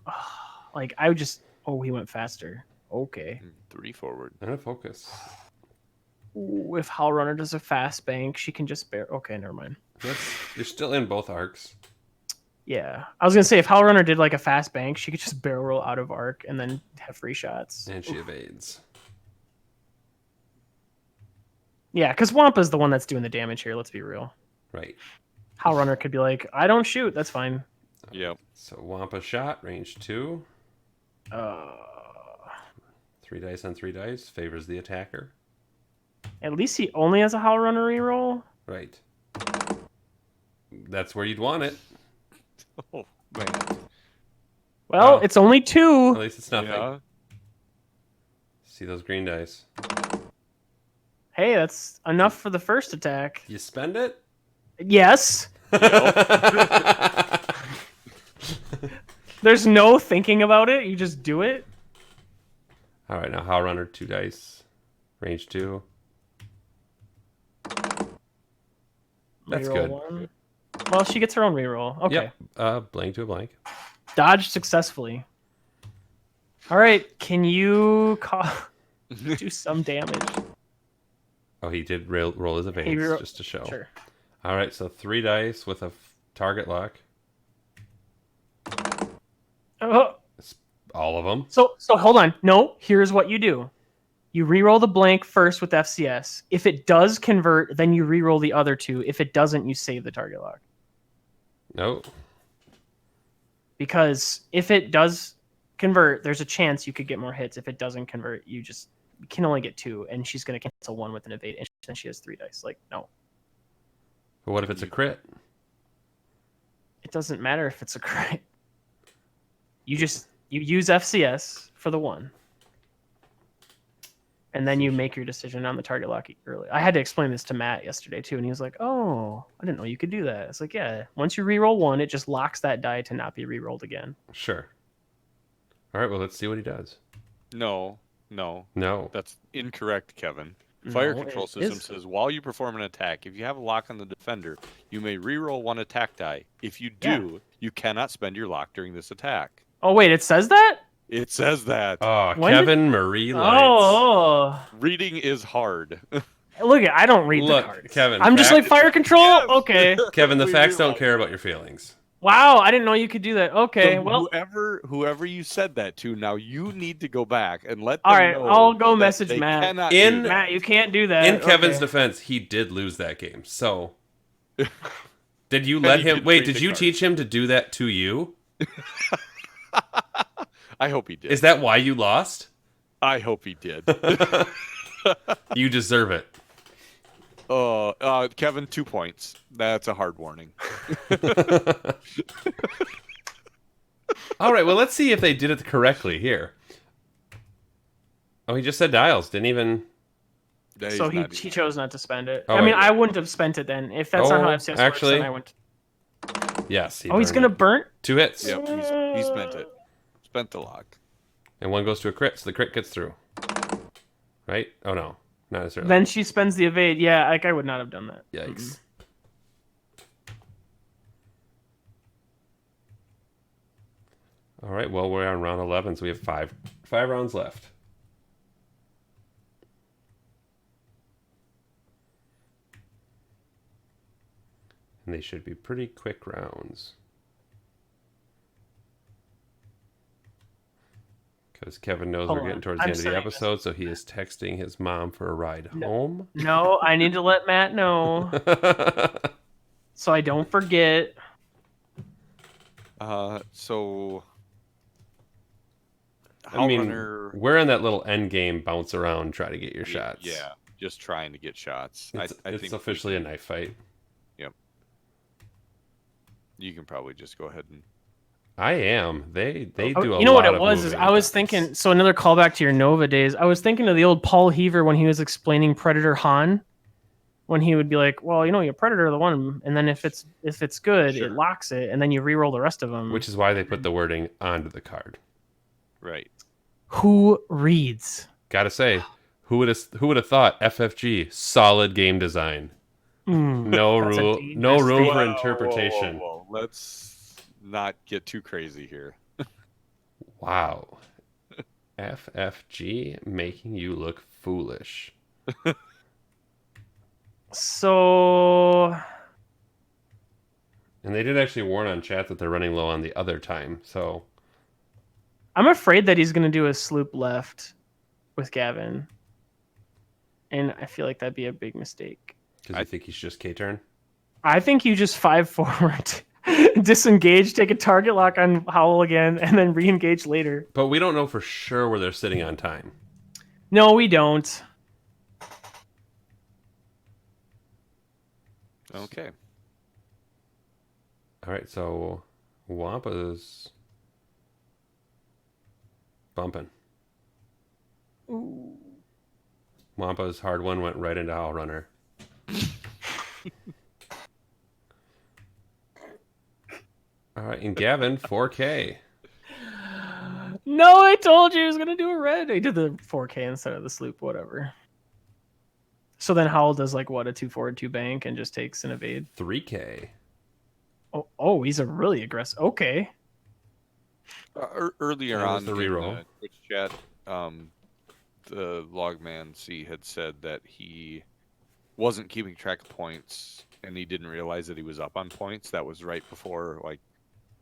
like, I would just... Oh, he went faster. Okay. 3 forward. And a focus. Ooh, if Howlrunner does a fast bank, she can just bear... Okay, never mind. You're still in both arcs. Yeah. I was going to say, if Howlrunner did, like, a fast bank, she could just barrel roll out of arc and then have free shots. And she evades. Yeah, because Wampa's the one that's doing the damage here, let's be real. Right. Howlrunner could be like, I don't shoot, that's fine. Yep. So Wampa shot, range 2. 3 dice on 3 dice. Favors the attacker. At least he only has a Howlrunner reroll. Right. That's where you'd want it. Oh man. Well, Wow. it's only 2. At least it's nothing. Yeah. See those green dice. Hey, that's enough for the first attack. You spend it? Yes. There's no thinking about it. You just do it. All right, now Howlrunner, 2 dice. Range 2. That's Reroll good. 1. Well, she gets her own reroll. Okay. Yep. Blank to a blank. Dodged successfully. All right. Can you do some damage? Oh, he did roll his evades just to show. Sure. All right, so 3 dice with a target lock. Oh, All of them. so hold on. No, here's what you do. You reroll the blank first with FCS. If it does convert, then you reroll the other 2. If it doesn't, you save the target lock. No. Because if it does convert, there's a chance you could get more hits. If it doesn't convert, you can only get 2, and she's going to cancel 1 with an evade, and then she has 3 dice. Like, no. But what if it's a crit? It doesn't matter if it's a crit. You use FCS for the 1. and then you make your decision on the target lock early. I had to explain this to Matt yesterday too, and he was like, "Oh, I didn't know you could do that." It's like, yeah, once you reroll one, it just locks that die to not be rerolled again. Sure. All right, well, let's see what he does. No, No. that's incorrect, Kevin. Fire No, control it system is. says while you perform an attack, if you have a lock on the defender, you may reroll one attack die. If you do, you cannot spend your lock during this attack. Oh wait, it says that? It says that. Oh, When did- Kevin Marie Lights. Oh, Reading is hard. look, I don't read Look, the cards. Kevin, I'm just like fact- fire control. Yes. Okay. Kevin, the We facts don't realize care it. about your feelings. Wow, I didn't know you could do that. Okay, So well, whoever you said that to, now you need to go back and let them all right, know I'll go that message they Matt. cannot In- do that. Matt, you can't do that. In Kevin's Okay. defense, he did lose that game. So, did you And let he him? didn't Wait, read did the you card. teach him to do that to you? I hope he did. Is that why you lost? I hope he did. You deserve it. Kevin, 2 points. That's a hard warning. All right, well, let's see if they did it correctly here. Oh, he just said dials. Didn't even. So he chose not to spend it. Oh, I mean, wait. I wouldn't have spent it then. If that's not how Oh, FCS actually- works, then I wouldn't. Yes. Oh, he's burned gonna it. burn. 2 hits. Yep, he spent it. Spent the lock. And one goes to a crit, so the crit gets through. Right? Oh, no. Not necessarily. Then she spends the evade. Yeah, like I would not have done that. Yikes. All right, well, we're on round 11, so we have five rounds left. And they should be pretty quick rounds. Because Kevin knows Hold we're getting on. towards I'm the end of the sending episode, so he is texting his mom for a ride home. No, I need to let Matt know so I don't forget. So I mean, Howlrunner- we're in that little end game bounce around, try to get your shots. Yeah, just trying to get shots. It's, I it's think officially a knife fight. you can probably just go ahead and. I am. They do a You know lot what it of was? Is moving I was at thinking. times. So another callback to your Nova days. I was thinking of the old Paul Heaver when he was explaining Predator Han, when he would be like, "Well, you know, your Predator the one, and then if it's good, Sure. it locks it, and then you re-roll the rest of them." Which is why they put the wording onto the card. Right. Who reads? Gotta say, who would have thought FFG solid game design? No That's a rule, dangerous no room for statement. interpretation. Whoa. Let's not get too crazy here. Wow, FFG making you look foolish. So And they did actually warn on chat that they're running low on the other time. So I'm afraid that he's going to do a sloop left with Gavin, and I feel like that'd be a big mistake. because I think he's just K turn. I think you just 5 forward, disengage, take a target lock on Howl again, and then re-engage later. But we don't know for sure where they're sitting on time. No, we don't. Okay. All right, so Wampa's bumping. Ooh. Wampa's hard one went right into Howl Runner. All right, and Gavin, 4K. No, I told you he was gonna do a red. He did the 4K instead of the sloop, whatever. So then Howl does like what, a 2 forward, 2 bank, and just takes an evade. 3K. Oh, he's a really aggressive. Okay. Earlier That was on the in reroll. the Twitch chat, the Logman C had said that he wasn't keeping track of points and he didn't realize that he was up on points. That was right before like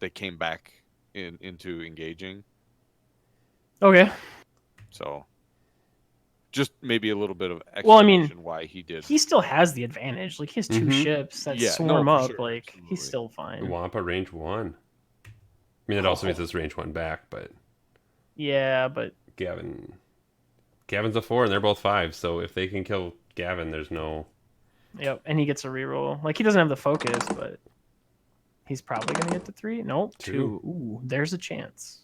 they came back into engaging. Okay. So just maybe a little bit of Well, I mean, explanation why he did. He still has the advantage. Like he has 2 Mhm. ships that Yeah, swarm no, for up. sure, Like absolutely. he's still fine. Wampa range 1. I mean, it also means it's range 1 back, but Yeah, but Gavin's a 4 and they're both 5. So if they can kill Gavin, there's no. yep. And he gets a reroll. Like he doesn't have the focus, but he's probably gonna get to 3. Nope, 2. 2. Ooh, there's a chance.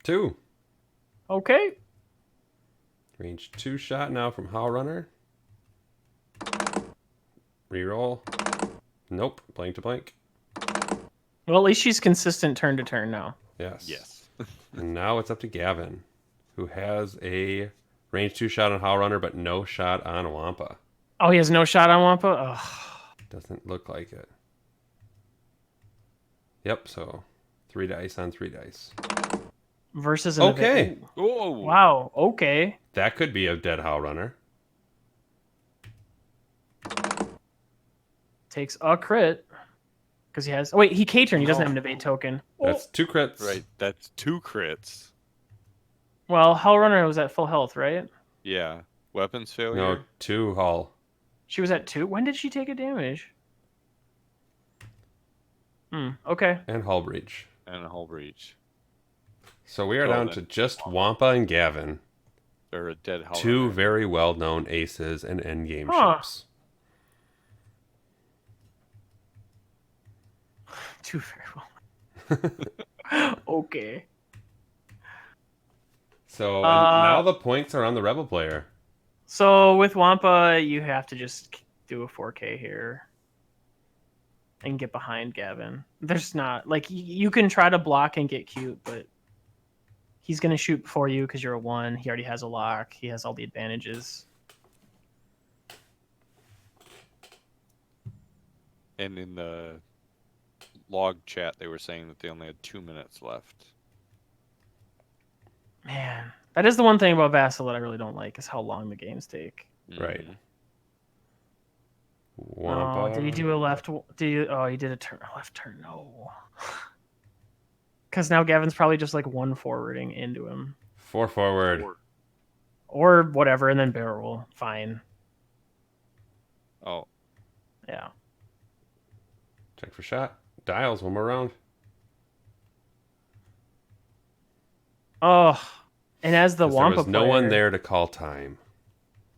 2. Okay. Range 2 shot now from Howl Runner. Reroll. Nope. Blank to blank. Well, at least she's consistent turn to turn now. Yes. Yes. And now it's up to Gavin, who has a range 2 shot on Howl Runner, but no shot on Wampa. Oh, he has no shot on Wampa? Ugh. Doesn't look like it. Yep, so 3 dice on 3 dice. Versus an Okay. event. Oh, Wow, okay. That could be a dead Howl Runner. Takes a crit. Because he has... Oh, wait, he K-turn. He doesn't have an evade token. That's 2 crits. Right, that's 2 crits. Well, Hell Runner was at full health, right? Yeah. Weapons failure. No, 2 Hull. She was at 2? When did she take a damage? Okay. And Hull Breach. And a hull breach. So we are Oh, down then. to just Wampa and Gavin. Or a dead hull. 2 runner. very well-known aces and endgame Huh. ships. 2 very well. Okay. So and now the points are on the Rebel player. So with Wampa, you have to just do a 4K here. And get behind Gavin. There's not... Like, you can try to block and get cute, but... He's going to shoot before you because you're a 1. He already has a lock. He has all the advantages. And in the log chat, they were saying that they only had 2 minutes left. Man, that is the one thing about Vassal that I really don't like, is how long the games take. Right. Mhm. Wampa. Oh, did he do a left? He did a left turn. No. Because now Gavin's probably just like 1 forwarding into him. 4 forward. Or whatever, and then barrel roll. Fine. Oh, Yeah. Check for shot. Dials one more round. Oh. And as the 'Cause there Wampa was no player, one there to call time.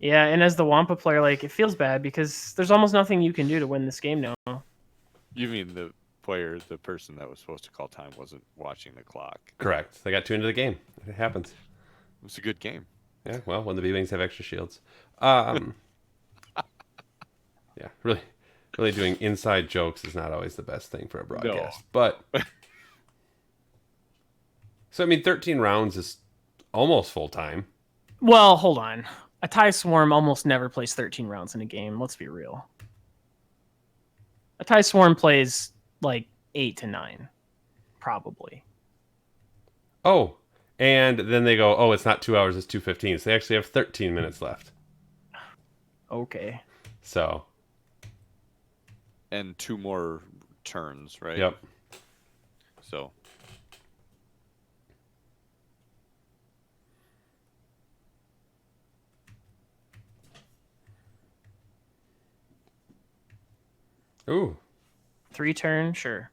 Yeah, and as the Wampa player, like, it feels bad because there's almost nothing you can do to win this game now. you mean the person that was supposed to call time wasn't watching the clock. Correct. They got 2 into the game. It happens. It was a good game. Yeah, well, when the B-Wings have extra shields. Yeah, really doing inside jokes is not always the best thing for a broadcast. No. But, so, I mean, 13 rounds is almost full time. Well, hold on. A TIE Swarm almost never plays 13 rounds in a game. Let's be real. A TIE Swarm plays like 8 to 9, probably. Oh, and then they go, oh, it's not 2 hours, it's 2:15. So they actually have 13 minutes left. Okay. So, And 2 more turns, right? yep. So, Ooh, 3 turns, sure.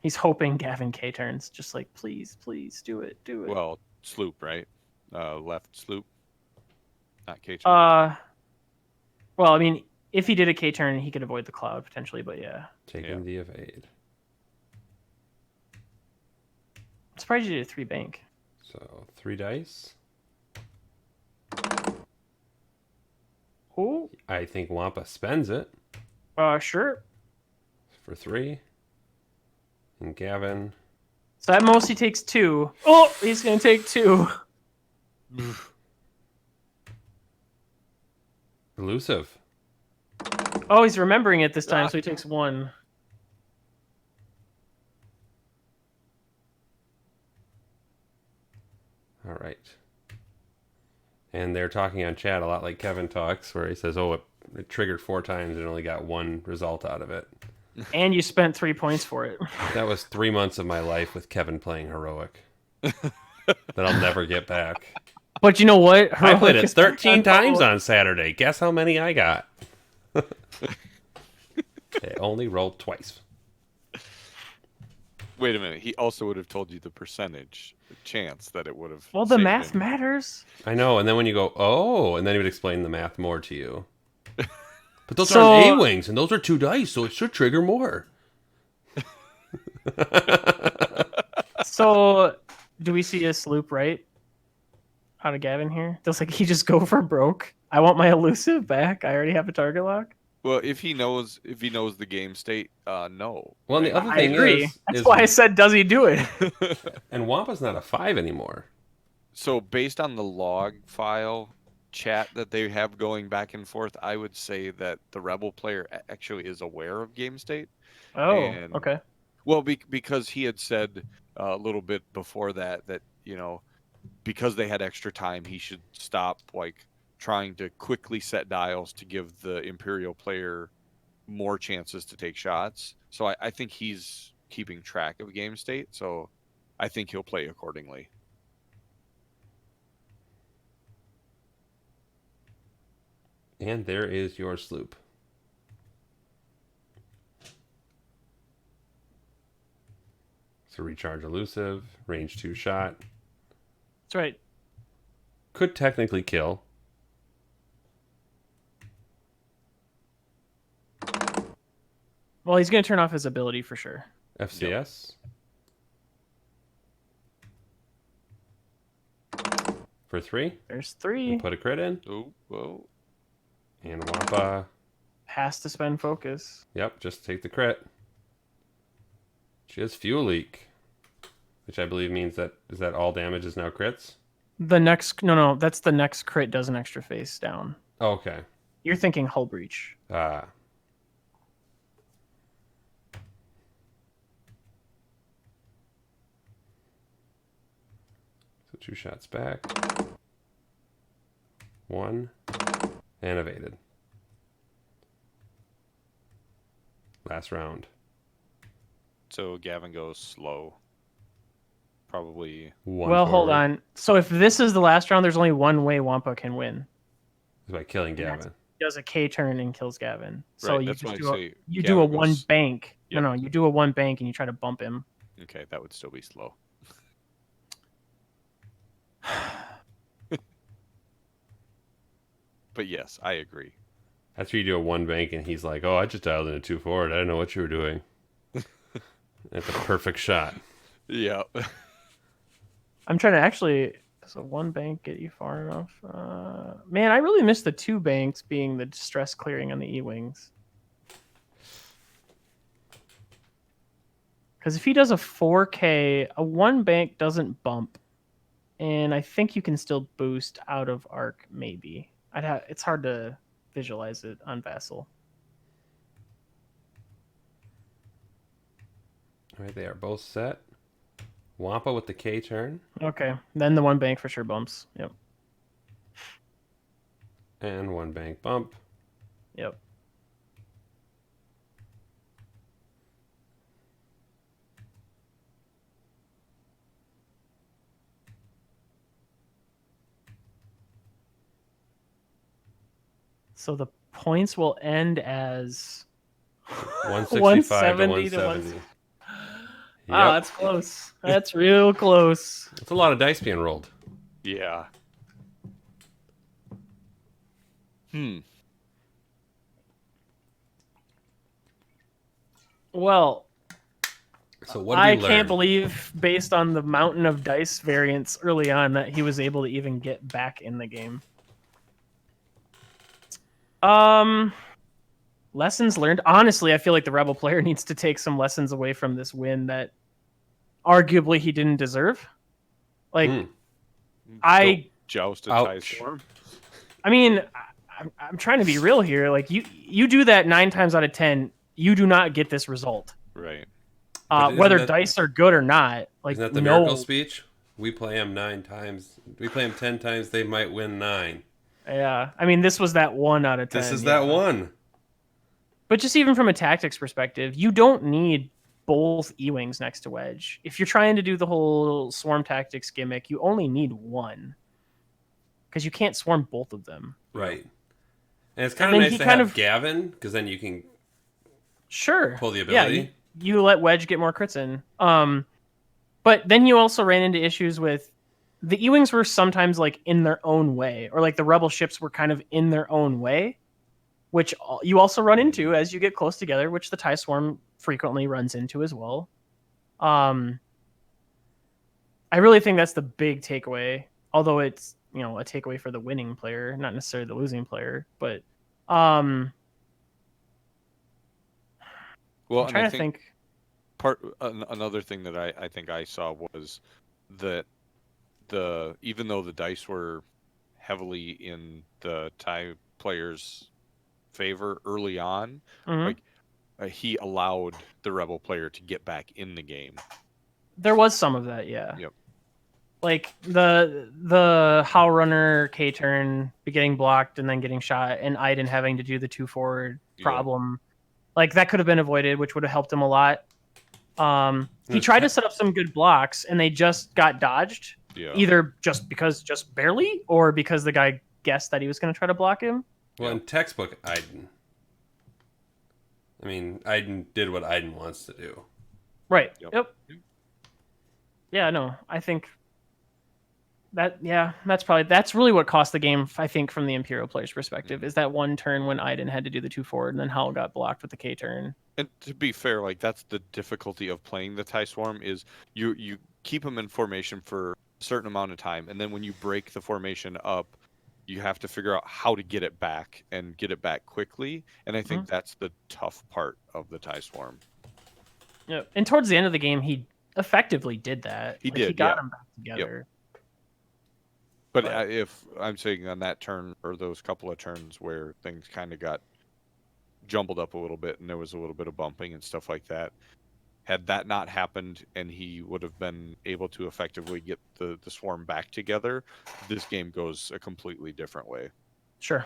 He's hoping Gavin K turns. Just like, please, please, do it, do it. well, sloop, right? Left sloop. Not K turn. Well, I mean, if he did a K turn, he could avoid the cloud potentially, but yeah. taking the evade. I'm surprised you did a 3 bank. So 3 dice. Oh, I think Wampa spends it sure. for 3. And Gavin. So at most he takes 2. Oh, he's gonna take 2. Elusive. Oh, he's remembering it this time, so he takes 1. All right. And they're talking on chat a lot like Kevin talks, where he says, oh, it triggered 4 times and only got 1 result out of it. And you spent 3 points for it. That was 3 months of my life with Kevin playing Heroic that I'll never get back. But you know what? I played Heroic it is 13 fun. times on Saturday. Guess how many I got? It only rolled twice. Wait a minute. He also would have told you the percentage, the chance that it would have. Well, the saved math him. matters. I know, and then when you go, oh, and then he would explain the math more to you. But those So- aren't A-wings, and those are 2 dice, so it should trigger more. So, do we see a sloop, right? out of Gavin here? Does like he just go for broke? I want my elusive back. I already have a target lock. Well, if he knows the game state, no. Well, and the other I thing agree. That's is why I said, does he do it? and Wampa's not a 5 anymore. So based on the log file chat that they have going back and forth, I would say that the rebel player actually is aware of game state. Oh, And okay. well, because he had said a little bit before that because they had extra time, he should stop like trying to quickly set dials to give the Imperial player more chances to take shots. So I think he's keeping track of game state. So I think he'll play accordingly. And there is your sloop. So recharge elusive, range 2 shot. That's right. Could technically kill. Well, he's going to turn off his ability for sure. FCS. For 3. There's 3. Put a crit in. Oh, whoa. And Wampa. Has to spend focus. Yep, just take the crit. She has fuel leak, which I believe means that is that all damage is now crits? The next no, that's the next crit does an extra face down. Oh, okay. You're thinking hull breach. Ah. So 2 shots back. 1. And evaded. Last round. So Gavin goes slow. Probably. Well, hold on. So if this is the last round, there's only one way Wampa can win. Is by killing Gavin. He does a K turn and kills Gavin. So Right, you that's just why I say do Gavin a one goes- bank. Yep. No, you do a one bank and you try to bump him. Okay, that would still be slow. But yes, I agree. After you do a 1 bank and he's like, oh, I just dialed in a 2 forward. I didn't know what you were doing. That's a perfect shot. Yeah. I'm trying to actually. Does a one bank get you far enough? Man, I really miss the 2 banks being the distress clearing on the E-wings. Because if he does a 4K, a 1 bank doesn't bump. And I think you can still boost out of arc, maybe. It's hard to visualize it on Vassal. All right, they are both set. Wampa with the K turn. Okay, then the 1 bank for sure bumps. Yep. And 1 bank bump. Yep. So the points will end as 165 to 170 to 170. Wow, that's close. That's real close. It's a lot of dice being rolled. Yeah. Well, So what did I you learn? can't believe, based on the mountain of dice variants early on, that he was able to even get back in the game. Lessons learned. Honestly, I feel like the Rebel player needs to take some lessons away from this win that arguably he didn't deserve. Like, Don't joust a tie Ouch. storm. I mean, I'm trying to be real here. Like, you do that 9 times out of 10, you do not get this result. Right. But Whether isn't that- dice are good or not. Like, Isn't that the no. miracle speech? We play them 9 times. We play them 10 times. They might win 9. Yeah, I mean, this was that 1 out of 10. This is yeah. that one. But just even from a tactics perspective, you don't need both E-wings next to Wedge. If you're trying to do the whole swarm tactics gimmick, you only need one. Because you can't swarm both of them. Right. And it's kind And of then nice he to kind have of- Gavin, because then you can Sure. pull the Yeah, ability. you let Wedge get more crits in. But then you also ran into issues with the E-wings were sometimes like in their own way, or like the rebel ships were kind of in their own way, which you also run into as you get close together, which the TIE Swarm frequently runs into as well. I really think that's the big takeaway. Although it's a takeaway for the winning player, not necessarily the losing player. But Well, I'm and I trying to think think. another thing that I think I saw was that even though the dice were heavily in the Thai player's favor early on, Mhm. like he allowed the rebel player to get back in the game. There was some of that, yeah. Yep. Like the How Runner K turn getting blocked and then getting shot, and Aiden having to do the 2 forward Yep. problem. Like that could have been avoided, which would have helped him a lot. He tried to set up some good blocks, and they just got dodged. Yeah. Either just barely, or because the guy guessed that he was going to try to block him. Well, Yeah. in textbook Aiden. I mean, Aiden did what Aiden wants to do. Right. Yep. Yeah, no, I think that's really what cost the game, I think, from the Imperial player's perspective, is that one turn when Aiden had to do the 2 forward, and then Hal got blocked with the K turn. And to be fair, like that's the difficulty of playing the TIE Swarm is you keep them in formation for a certain amount of time, and then when you break the formation up, you have to figure out how to get it back and get it back quickly. And I think that's the tough part of the TIE Swarm. Yeah, and towards the end of the game, he effectively did that. He did, He got yeah. them back together. But if I'm saying on that turn or those couple of turns where things kind of got jumbled up a little bit and there was a little bit of bumping and stuff like that, had that not happened and he would have been able to effectively get the swarm back together, this game goes a completely different way. Sure.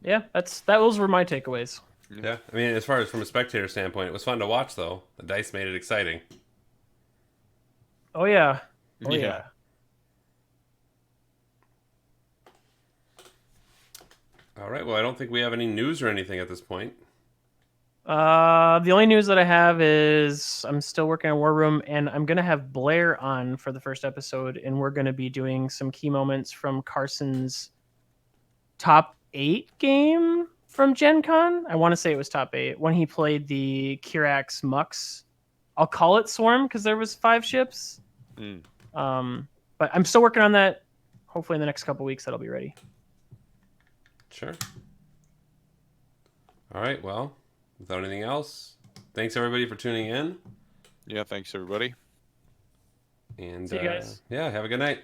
Yeah, those were my takeaways. Yeah, I mean, as far as from a spectator standpoint, it was fun to watch, though. The dice made it exciting. Oh yeah. Yeah. All right, well, I don't think we have any news or anything at this point. The only news that I have is I'm still working on War Room, and I'm gonna have Blair on for the first episode, and we're gonna be doing some key moments from Carson's top 8 game from Gen Con. I want to say it was top 8 when he played the Kirax Mux. I'll call it Swarm because there was 5 ships. But I'm still working on that. Hopefully in the next couple weeks that'll be ready. Sure. All right, well, without anything else, thanks everybody for tuning in. Yeah, thanks everybody. And see you guys. Yeah, have a good night.